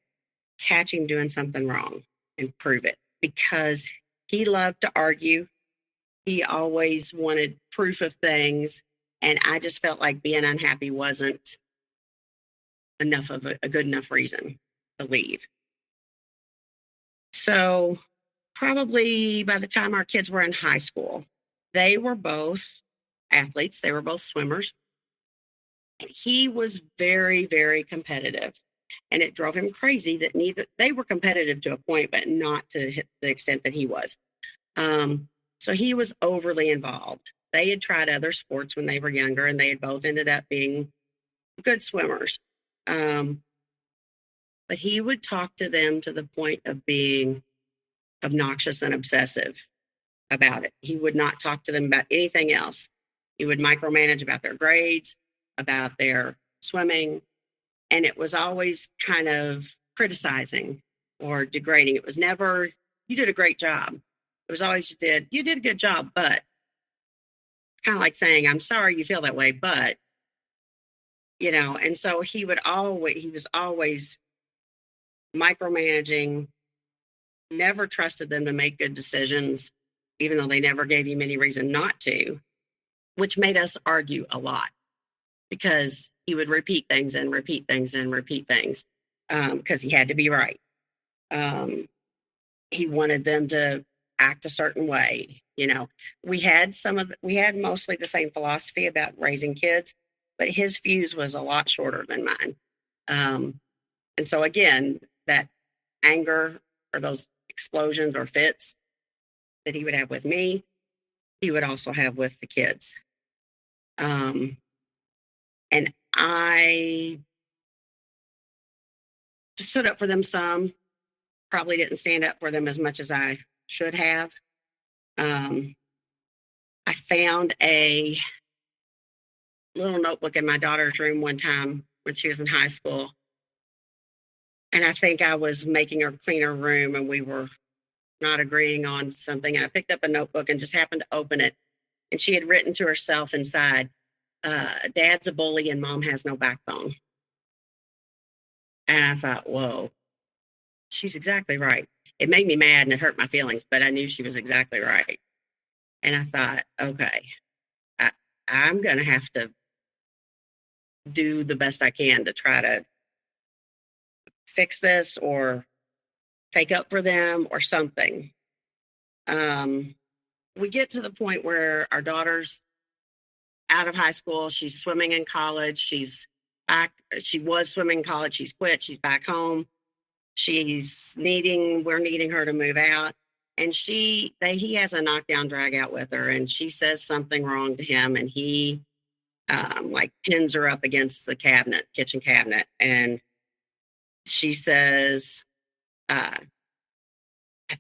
catch him doing something wrong and prove it, because he loved to argue. He always wanted proof of things. And I just felt like being unhappy wasn't enough of a good enough reason to leave. So probably by the time our kids were in high school, they were both athletes. They were both swimmers. And he was very, very competitive. And it drove him crazy that they were competitive to a point, but not to the extent that he was. So he was overly involved. They had tried other sports when they were younger, and they had both ended up being good swimmers. But he would talk to them to the point of being obnoxious and obsessive about it. He would not talk to them about anything else. He would micromanage about their grades, about their swimming, and it was always kind of criticizing or degrading. It was never, you did a great job. It was always, you did a good job, but it's kind of like saying, I'm sorry you feel that way, but, and so he was always micromanaging, never trusted them to make good decisions, even though they never gave him any reason not to, which made us argue a lot because he would repeat things and repeat things and repeat things because he had to be right. He wanted them to act a certain way. We had mostly the same philosophy about raising kids, but his fuse was a lot shorter than mine. And so again, that anger or those explosions or fits that he would have with me, he would also have with the kids. And I stood up for them some, probably didn't stand up for them as much as I should have. I found a little notebook in my daughter's room one time when she was in high school. And I think I was making her clean her room, and we were not agreeing on something. And I picked up a notebook and just happened to open it. And she had written to herself inside, Dad's a bully and Mom has no backbone. And I thought, whoa, she's exactly right. It made me mad and it hurt my feelings, but I knew she was exactly right. And I thought, okay, I'm going to have to do the best I can to try to fix this or take up for them or something. We get to the point where our daughter's out of high school. She's swimming in college. She's back. She was swimming in college. She's quit. She's back home. We're needing her to move out. And he has a knockdown drag out with her, and she says something wrong to him, and he like pins her up against the kitchen cabinet. And she says, I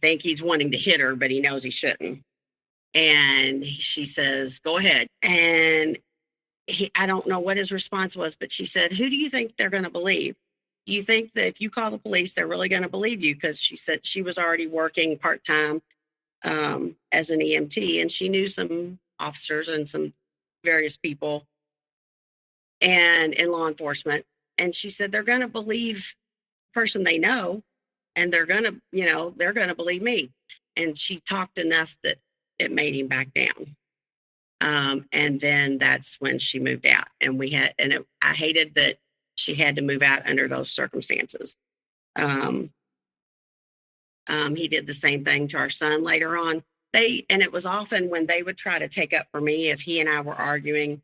think he's wanting to hit her, but he knows he shouldn't. And she says, go ahead. And I don't know what his response was, but she said, who do you think they're going to believe? Do you think that if you call the police, they're really going to believe you? Because she said she was already working part-time as an EMT, and she knew some officers and some various people and in law enforcement. And she said, they're going to believe the person they know, and they're going to believe me. And she talked enough that it made him back down. And then that's when she moved out, and I hated that she had to move out under those circumstances. He did the same thing to our son later on. And it was often when they would try to take up for me, if he and I were arguing,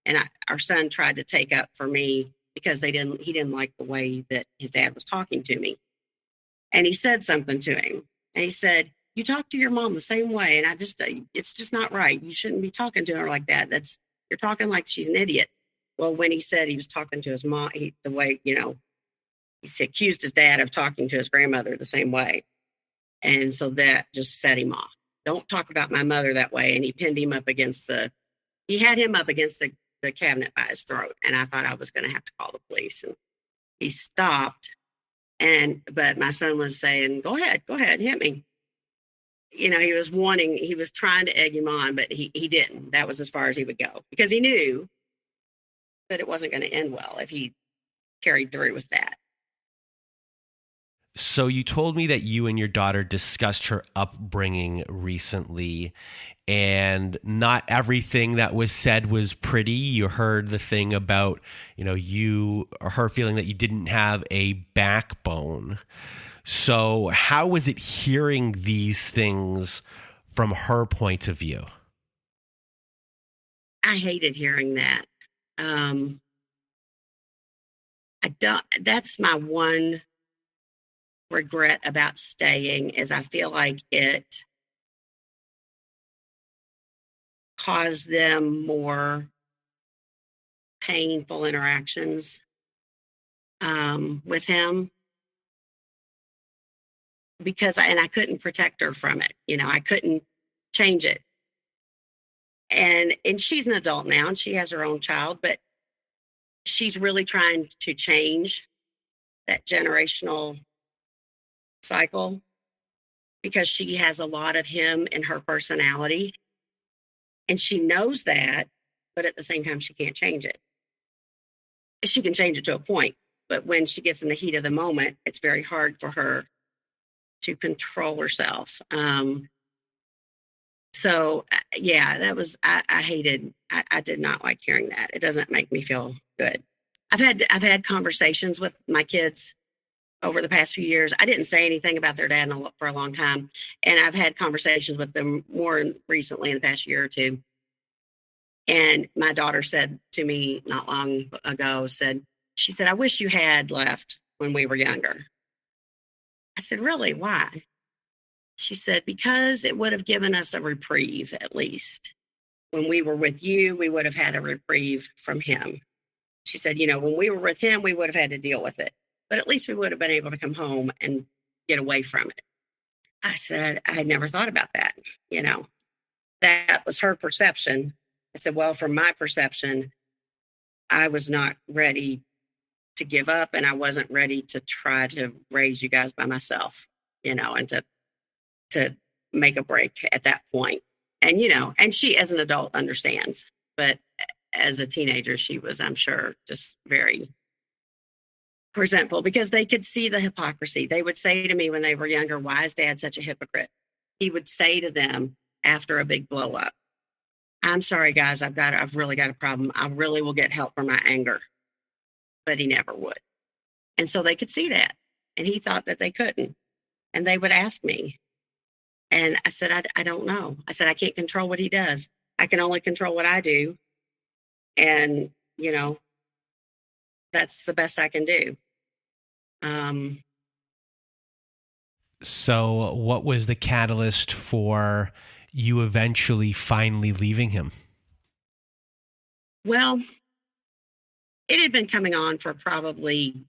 and our son tried to take up for me because he didn't like the way that his dad was talking to me. And he said something to him, and he said, you talk to your mom the same way. And it's just not right. You shouldn't be talking to her like that. You're talking like she's an idiot. Well, when he said he was talking to his mom, he accused his dad of talking to his grandmother the same way. And so that just set him off. Don't talk about my mother that way. And he pinned him up against the cabinet by his throat. And I thought I was going to have to call the police. And he stopped. But my son was saying, go ahead, hit me. He was trying to egg him on, but he didn't. That was as far as he would go, because he knew that it wasn't going to end well if he carried through with that. So you told me that you and your daughter discussed her upbringing recently, and not everything that was said was pretty. You heard the thing about, her feeling that you didn't have a backbone. So how was it hearing these things from her point of view? I hated hearing that. That's my one regret about staying, is I feel like it caused them more painful interactions with him, because I couldn't protect her from it. I couldn't change it. And she's an adult now, and she has her own child, but she's really trying to change that generational cycle, because she has a lot of him in her personality, and she knows that, but at the same time, she can't change it. She can change it to a point, but when she gets in the heat of the moment, it's very hard for her to control herself. So yeah, that was, I hated, I did not like hearing that. It doesn't make me feel good. I've had conversations with my kids over the past few years. I didn't say anything about their dad for a long time. And I've had conversations with them more recently in the past year or two. And my daughter said to me not long ago, she said, I wish you had left when we were younger. I said, really? Why? She said, because it would have given us a reprieve, at least. When we were with you, we would have had a reprieve from him. She said, when we were with him, we would have had to deal with it. But at least we would have been able to come home and get away from it. I said, I had never thought about that. That was her perception. I said, well, from my perception, I was not ready to give up, and I wasn't ready to try to raise you guys by myself, and to make a break at that point. And, and she as an adult understands, but as a teenager, she was, I'm sure, just very resentful because they could see the hypocrisy. They would say to me when they were younger, why is dad such a hypocrite? He would say to them after a big blow up, I'm sorry, guys, I've really got a problem. I really will get help for my anger. But he never would. And so they could see that. And he thought that they couldn't. And they would ask me. And I said, I don't know. I said, I can't control what he does. I can only control what I do. And, that's the best I can do. So what was the catalyst for you eventually finally leaving him? Well, it had been coming on for probably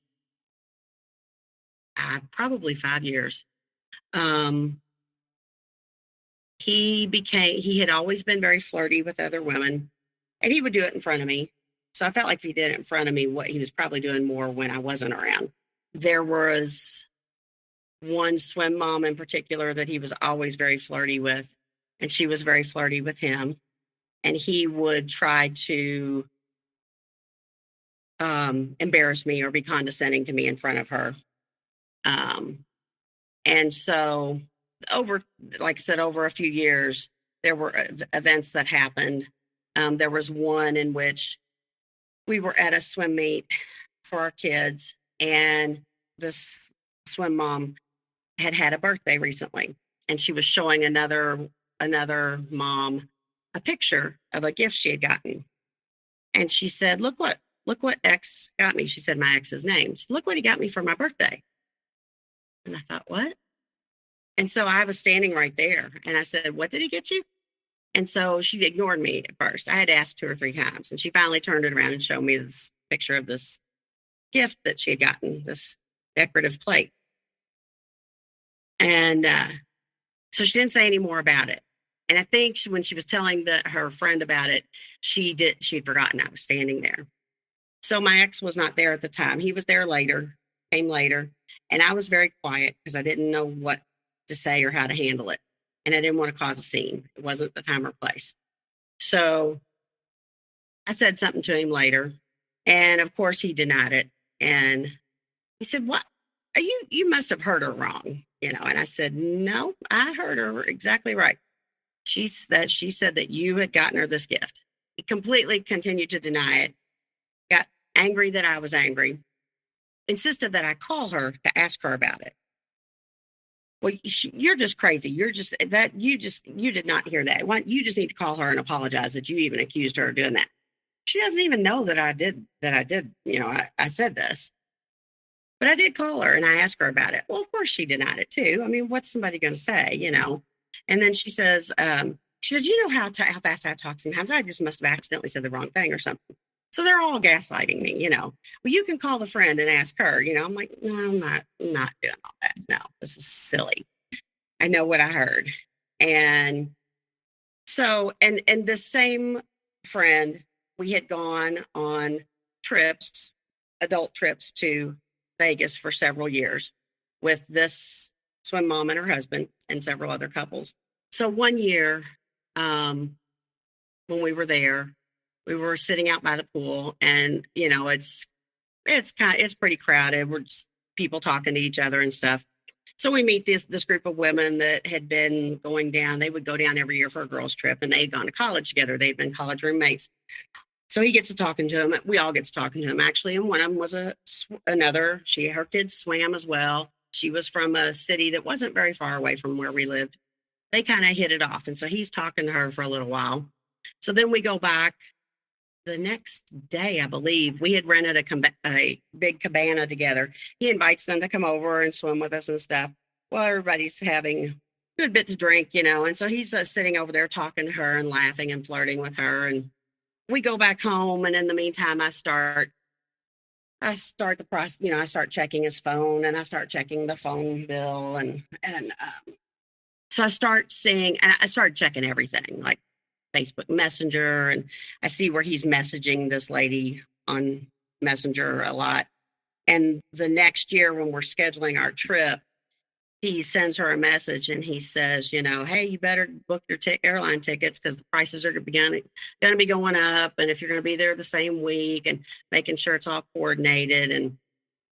5 years. He had always been very flirty with other women, and he would do it in front of me. So I felt like if he did it in front of me, what he was probably doing more when I wasn't around. There was one swim mom in particular that he was always very flirty with, and she was very flirty with him. And he would try to embarrass me or be condescending to me in front of her. And so like I said, over a few years, there were events that happened. There was one in which we were at a swim meet for our kids, and this swim mom had a birthday recently, and she was showing another mom a picture of a gift she had gotten. And she said, look what X got me. She said my ex's name. She said, look what he got me for my birthday. And I thought, what? And so I was standing right there, and I said, what did he get you? And so she ignored me at first. I had asked 2 or 3 times, and she finally turned it around and showed me this picture of this gift that she had gotten, this decorative plate. And so she didn't say any more about it. And I think when she was telling her friend about it, she'd forgotten I was standing there. So my ex was not there at the time. He was there later, came later, and I was very quiet because I didn't know what to say or how to handle it. And I didn't want to cause a scene. It wasn't the time or place. So I said something to him later, and of course he denied it. And he said, what? You must have heard her wrong, And I said, no, I heard her exactly right. She said that you had gotten her this gift. He completely continued to deny it, got angry that I was angry, insisted that I call her to ask her about it. Well, you're just crazy. You did not hear that. You just need to call her and apologize that you even accused her of doing that. She doesn't even know that I did, I said this. But I did call her and I asked her about it. Well, of course she denied it too. I mean, what's somebody going to say, And then she says, you know how fast I talk sometimes. I just must have accidentally said the wrong thing or something. So they're all gaslighting me, Well, you can call the friend and ask her, I'm like, no, I'm not doing all that. No, this is silly. I know what I heard. And so, and the same friend, we had gone on trips, adult trips to Vegas for several years with this swim mom and her husband and several other couples. So one year, when we were there, we were sitting out by the pool, and it's pretty crowded. We're just people talking to each other and stuff. So we meet this group of women that had been going down. They would go down every year for a girls' trip, and they had gone to college together. They'd been college roommates. So he gets to talking to him. We all get to talking to him, actually. And one of them was her kids swam as well. She was from a city that wasn't very far away from where we lived. They kind of hit it off. And so he's talking to her for a little while. So then we go back the next day, I believe. We had rented a big cabana together. He invites them to come over and swim with us and stuff. Well, everybody's having a good bit to drink, And so he's sitting over there talking to her and laughing and flirting with her. And we go back home, and in the meantime, I start the process. I start checking his phone, and I start checking the phone bill, and so I start seeing, and I start checking everything like Facebook Messenger, and I see where he's messaging this lady on Messenger a lot. And the next year, when we're scheduling our trip, he sends her a message and he says, hey, you better book your airline tickets because the prices are going to be going up. And if you're going to be there the same week, and making sure it's all coordinated. And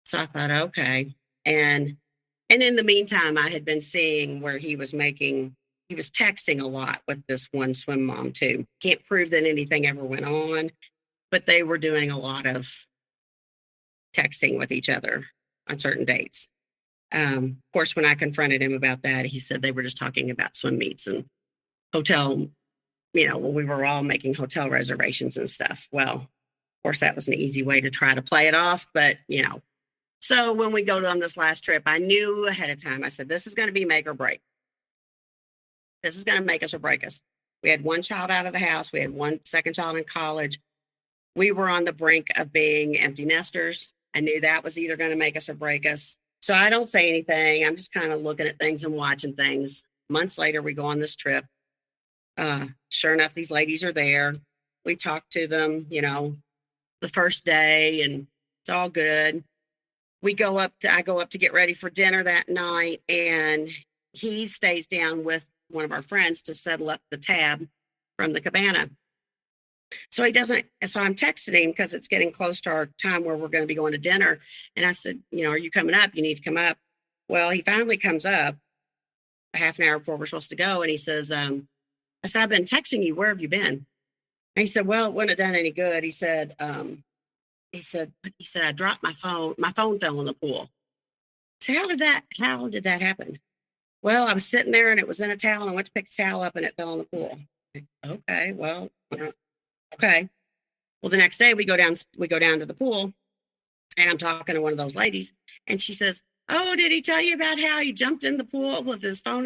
So I thought, okay. And in the meantime, I had been seeing where he was texting a lot with this one swim mom too. Can't prove that anything ever went on, but they were doing a lot of texting with each other on certain dates. Of course, when I confronted him about that, he said they were just talking about swim meets and hotel, when we were all making hotel reservations and stuff. Well, of course, that was an easy way to try to play it off, but, So when we go on this last trip, I knew ahead of time, I said, this is going to be make or break. This is going to make us or break us. We had one child out of the house. We had one second child in college. We were on the brink of being empty nesters. I knew that was either going to make us or break us. So I don't say anything. I'm just kind of looking at things and watching things. Months later, we go on this trip. Sure enough, these ladies are there. We talk to them, the first day, and it's all good. I go up to get ready for dinner that night, and he stays down with one of our friends to settle up the tab from the cabana. So I'm texting him because it's getting close to our time where we're going to be going to dinner. And I said, are you coming up? You need to come up. Well, he finally comes up a half an hour before we're supposed to go. And he says, I said, I've been texting you. Where have you been? And he said, well, it wouldn't have done any good. He said, I dropped my phone. My phone fell in the pool. So how did that happen? Well, I was sitting there and it was in a towel, and I went to pick the towel up and it fell in the pool. Okay, well, okay. Well, the next day we go down to the pool, and I'm talking to one of those ladies, and she says, oh, did he tell you about how he jumped in the pool with his phone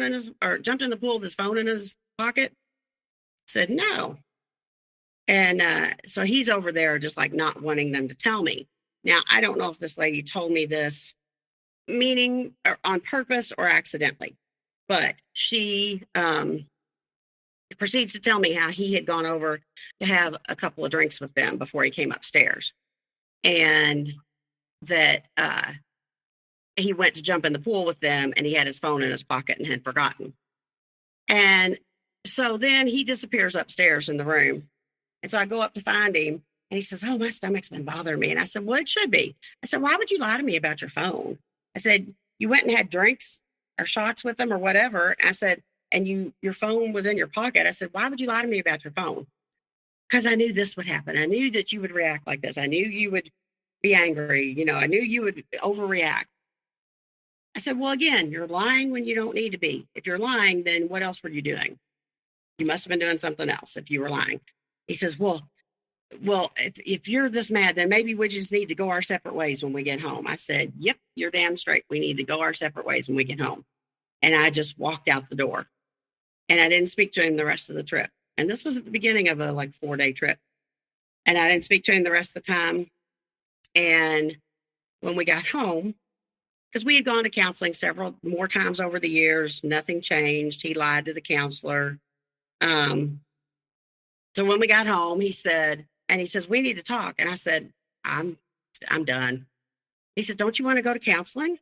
jumped in the pool with his phone in his pocket? I said, no. And so he's over there just like not wanting them to tell me. Now, I don't know if this lady told me this meaning or on purpose or accidentally, but she proceeds to tell me how he had gone over to have a couple of drinks with them before he came upstairs, and that he went to jump in the pool with them, and he had his phone in his pocket and had forgotten. And so then he disappears upstairs in the room. And so I go up to find him, and he says, oh, my stomach's been bothering me. And I said, well, it should be. I said, why would you lie to me about your phone? I said, you went and had drinks or shots with them or whatever. I said, and your phone was in your pocket. I said, why would you lie to me about your phone? Because I knew this would happen. I knew that you would react like this. I knew you would be angry. I knew you would overreact. I said, well, again, you're lying when you don't need to be. If you're lying, then what else were you doing? You must have been doing something else if you were lying. He says, well, if you're this mad, then maybe we just need to go our separate ways when we get home. I said, yep, you're damn straight. We need to go our separate ways when we get home. And I just walked out the door, and I didn't speak to him the rest of the trip. And this was at the beginning of a 4-day trip. And I didn't speak to him the rest of the time. And when we got home, because we had gone to counseling several more times over the years, nothing changed. He lied to the counselor. So when we got home, he says, we need to talk. And I said, I'm done. He said, don't you want to go to counseling?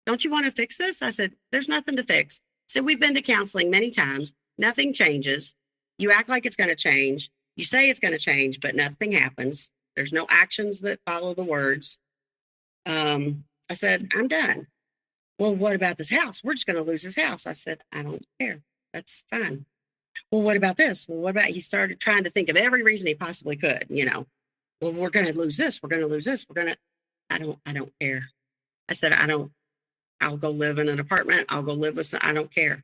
Don't you want to fix this? I said, there's nothing to fix. So we've been to counseling many times. Nothing changes. You act like it's going to change. You say it's going to change, but nothing happens. There's no actions that follow the words. I said, I'm done. Well, what about this house? We're just going to lose this house. I said, I don't care. That's fine. Well, what about this? Well, what about, he started trying to think of every reason he possibly could, well, we're going to lose this. We're going to lose this. I don't care. I said, I'll go live in an apartment. I'll go live with, I don't care.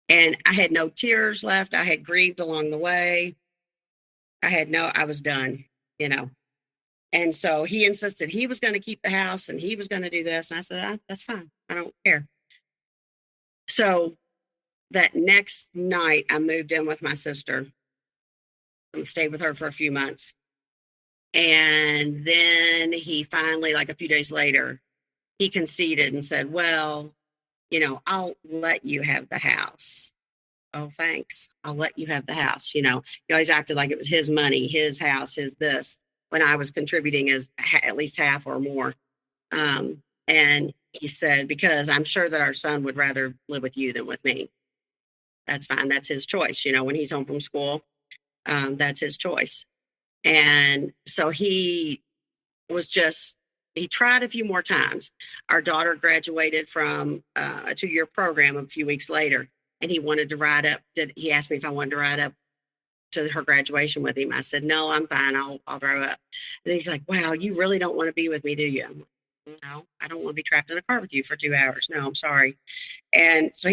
And I had no tears left. I had grieved along the way. I was done, And so he insisted he was going to keep the house and he was going to do this. And I said, that's fine. I don't care. So that next night, I moved in with my sister and stayed with her for a few months. And then he finally, a few days later, he conceded and said, well, I'll let you have the house. Oh, thanks. I'll let you have the house. He always acted like it was his money, his house, his this, when I was contributing as at least half or more. And he said, because I'm sure that our son would rather live with you than with me. That's fine. That's his choice. When he's home from school, that's his choice. And so he was just he tried a few more times. Our daughter graduated from a 2-year program a few weeks later, and he wanted to ride up. He asked me if I wanted to ride up to her graduation with him. I said, no, I'm fine. I'll drive up. And he's like, wow, you really don't want to be with me, do you? I'm like, no, I don't want to be trapped in a car with you for 2 hours. No, I'm sorry. And so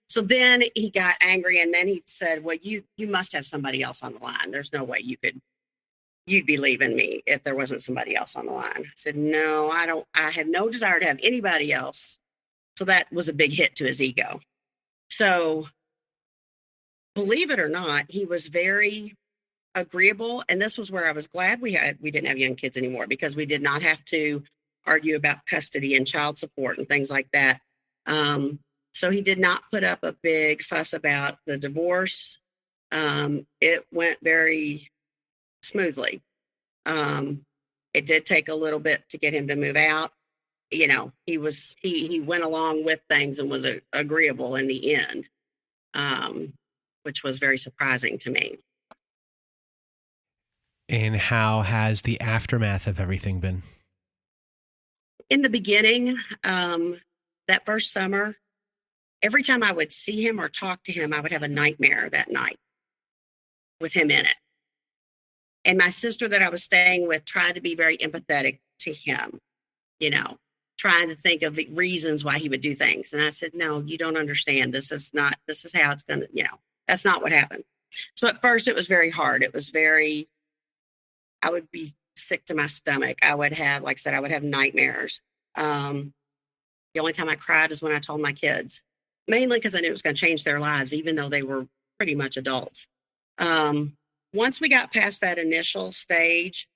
so then he got angry, and then he said, well, you must have somebody else on the line. There's no way you'd be leaving me if there wasn't somebody else on the line. I said, no, I don't. I have no desire to have anybody else. So that was a big hit to his ego. So believe it or not, he was very agreeable. And this was where I was glad we didn't have young kids anymore, because we did not have to argue about custody and child support and things like that. So he did not put up a big fuss about the divorce. It went very smoothly. It did take a little bit to get him to move out. You know, he went along with things and was agreeable in the end, which was very surprising to me. And how has the aftermath of everything been? In the beginning, that first summer, every time I would see him or talk to him, I would have a nightmare that night with him in it. And my sister that I was staying with tried to be very empathetic to him, you know, trying to think of reasons why he would do things. And I said, no, you don't understand. This is how it's going to, you know, that's not what happened. So at first it was very hard. I would be sick to my stomach. I would have, like I said, I would have nightmares. The only time I cried is when I told my kids, mainly because I knew it was going to change their lives, even though they were pretty much adults. Once we got past that initial stage,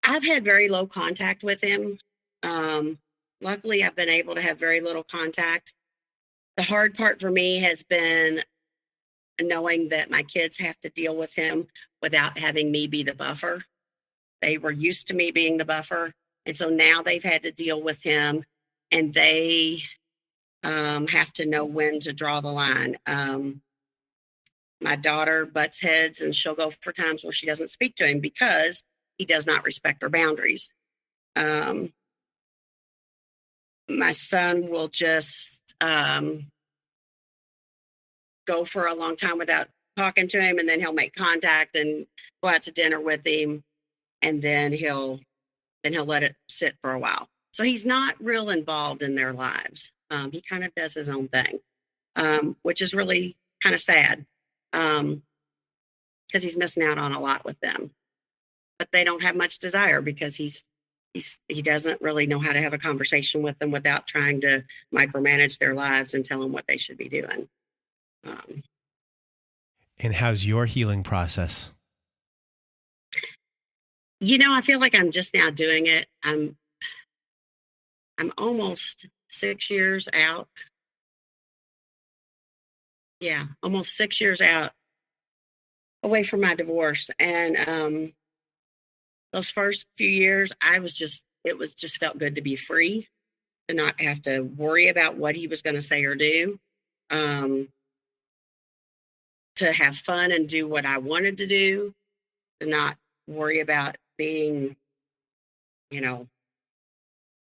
I've had very low contact with him. Luckily, I've been able to have very little contact. The hard part for me has been knowing that my kids have to deal with him without having me be the buffer. They were used to me being the buffer. And so now they've had to deal with him, and they have to know when to draw the line. My daughter butts heads, and she'll go for times where she doesn't speak to him because he does not respect her boundaries. My son will just go for a long time without talking to him, and then he'll make contact and go out to dinner with him, and then he'll let it sit for a while. So he's not real involved in their lives. He kind of does his own thing, which is really kind of sad, because he's missing out on a lot with them. But they don't have much desire, because he doesn't really know how to have a conversation with them without trying to micromanage their lives and tell them what they should be doing. And how's your healing process? You know, I feel like I'm just now doing it. I'm almost 6 years out. Yeah, almost 6 years out away from my divorce. And those first few years, it just felt good to be free, to not have to worry about what he was going to say or do, to have fun and do what I wanted to do, to not worry about being, you know,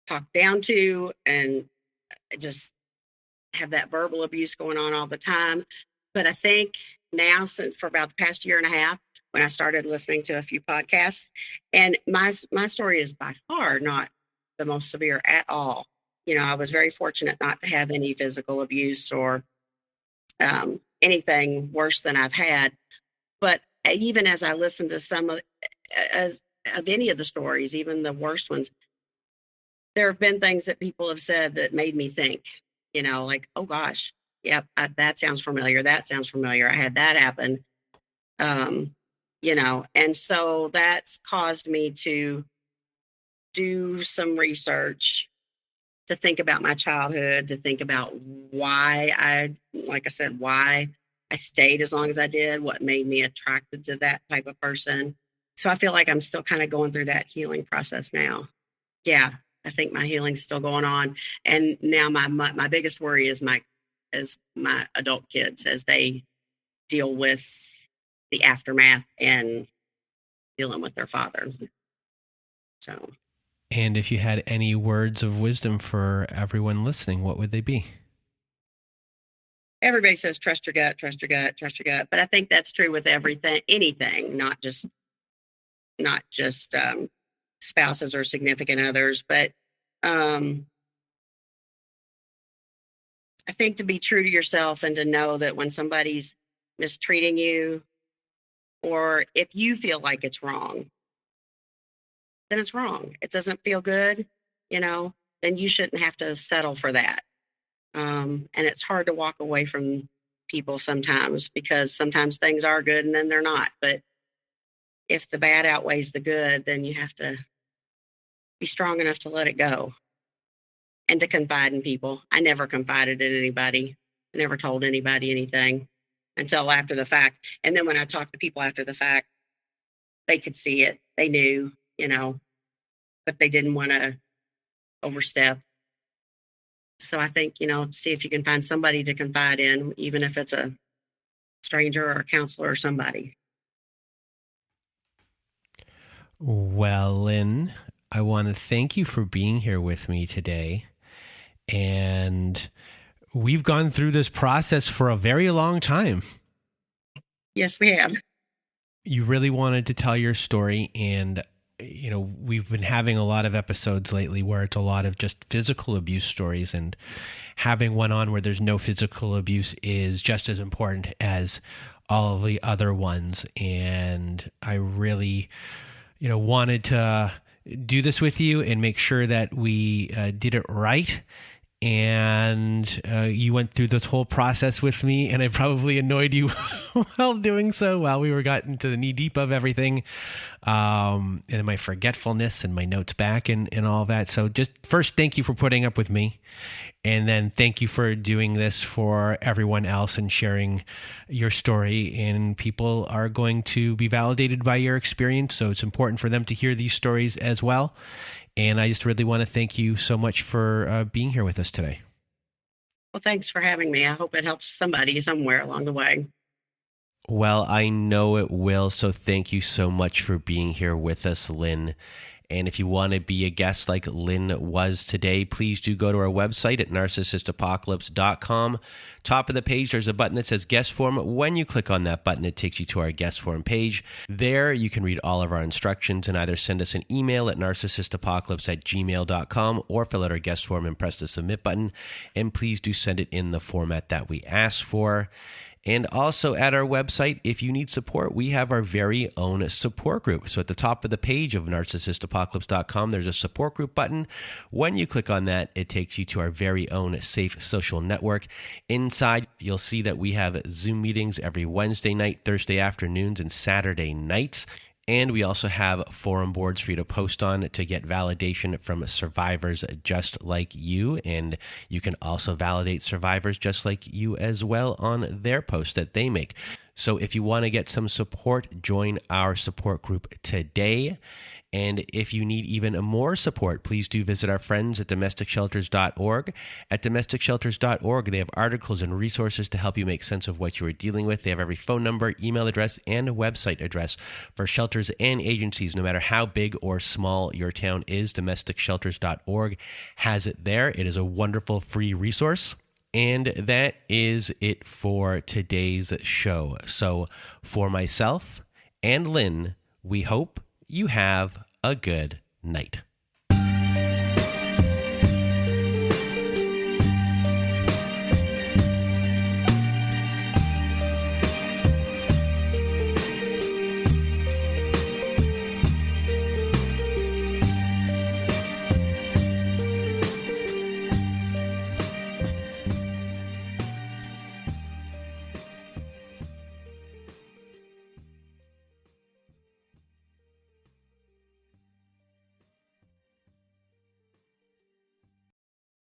talked down to, and just have that verbal abuse going on all the time. But I think now, since for about the past year and a half, when I started listening to a few podcasts, and my story is by far not the most severe at all. You know, I was very fortunate not to have any physical abuse or anything worse than I've had. But even as I listened to some of any of the stories, even the worst ones, there have been things that people have said that made me think, you know, like, oh gosh, yeah, that sounds familiar. That sounds familiar. I had that happen. You know, and so that's caused me to do some research, to think about my childhood, to think about why why I stayed as long as I did, what made me attracted to that type of person. So I feel like I'm still kind of going through that healing process now. Yeah, I think my healing's still going on. And now my biggest worry is my adult kids, as they deal with the aftermath and dealing with their father. So And if you had any words of wisdom for everyone listening, what would they be? Everybody says, trust your gut, trust your gut, trust your gut. But I think that's true with everything, anything, not just spouses or significant others. But I think to be true to yourself and to know that when somebody's mistreating you, or if you feel like it's wrong, then it's wrong. It doesn't feel good, then you shouldn't have to settle for that. And it's hard to walk away from people sometimes, because sometimes things are good and then they're not. But if the bad outweighs the good, then you have to be strong enough to let it go and to confide in people. I never confided in anybody. I never told anybody anything until after the fact. And then when I talked to people after the fact, they could see it. They knew, but they didn't want to overstep. So I think, see if you can find somebody to confide in, even if it's a stranger or a counselor or somebody. Well, Lynn, I want to thank you for being here with me today. And we've gone through this process for a very long time. Yes, we have. You really wanted to tell your story, and we've been having a lot of episodes lately where it's a lot of just physical abuse stories, and having one on where there's no physical abuse is just as important as all of the other ones. And I really, wanted to do this with you and make sure that we did it right. And you went through this whole process with me, and I probably annoyed you while doing so, while we were gotten into the knee deep of everything, and my forgetfulness and my notes back and all that. So just first, thank you for putting up with me. And then thank you for doing this for everyone else and sharing your story. And people are going to be validated by your experience. So it's important for them to hear these stories as well. And I just really want to thank you so much for being here with us today. Well, thanks for having me. I hope it helps somebody somewhere along the way. Well, I know it will. So thank you so much for being here with us, Lynn. And if you want to be a guest like Lynn was today, please do go to our website at narcissistapocalypse.com. Top of the page, there's a button that says guest form. When you click on that button, it takes you to our guest form page. There, you can read all of our instructions and either send us an email at narcissistapocalypse@gmail.com or fill out our guest form and press the submit button. And please do send it in the format that we ask for. And also at our website, if you need support, we have our very own support group. So at the top of the page of narcissistapocalypse.com, there's a support group button. When you click on that, it takes you to our very own safe social network. Inside, you'll see that we have Zoom meetings every Wednesday night, Thursday afternoons, and Saturday nights. And we also have forum boards for you to post on to get validation from survivors just like you. And you can also validate survivors just like you as well on their posts that they make. So if you want to get some support, join our support group today. And if you need even more support, please do visit our friends at domesticshelters.org. At domesticshelters.org, they have articles and resources to help you make sense of what you are dealing with. They have every phone number, email address, and a website address for shelters and agencies, no matter how big or small your town is. Domesticshelters.org has it there. It is a wonderful free resource. And that is it for today's show. So for myself and Lynn, we hope you have a good night.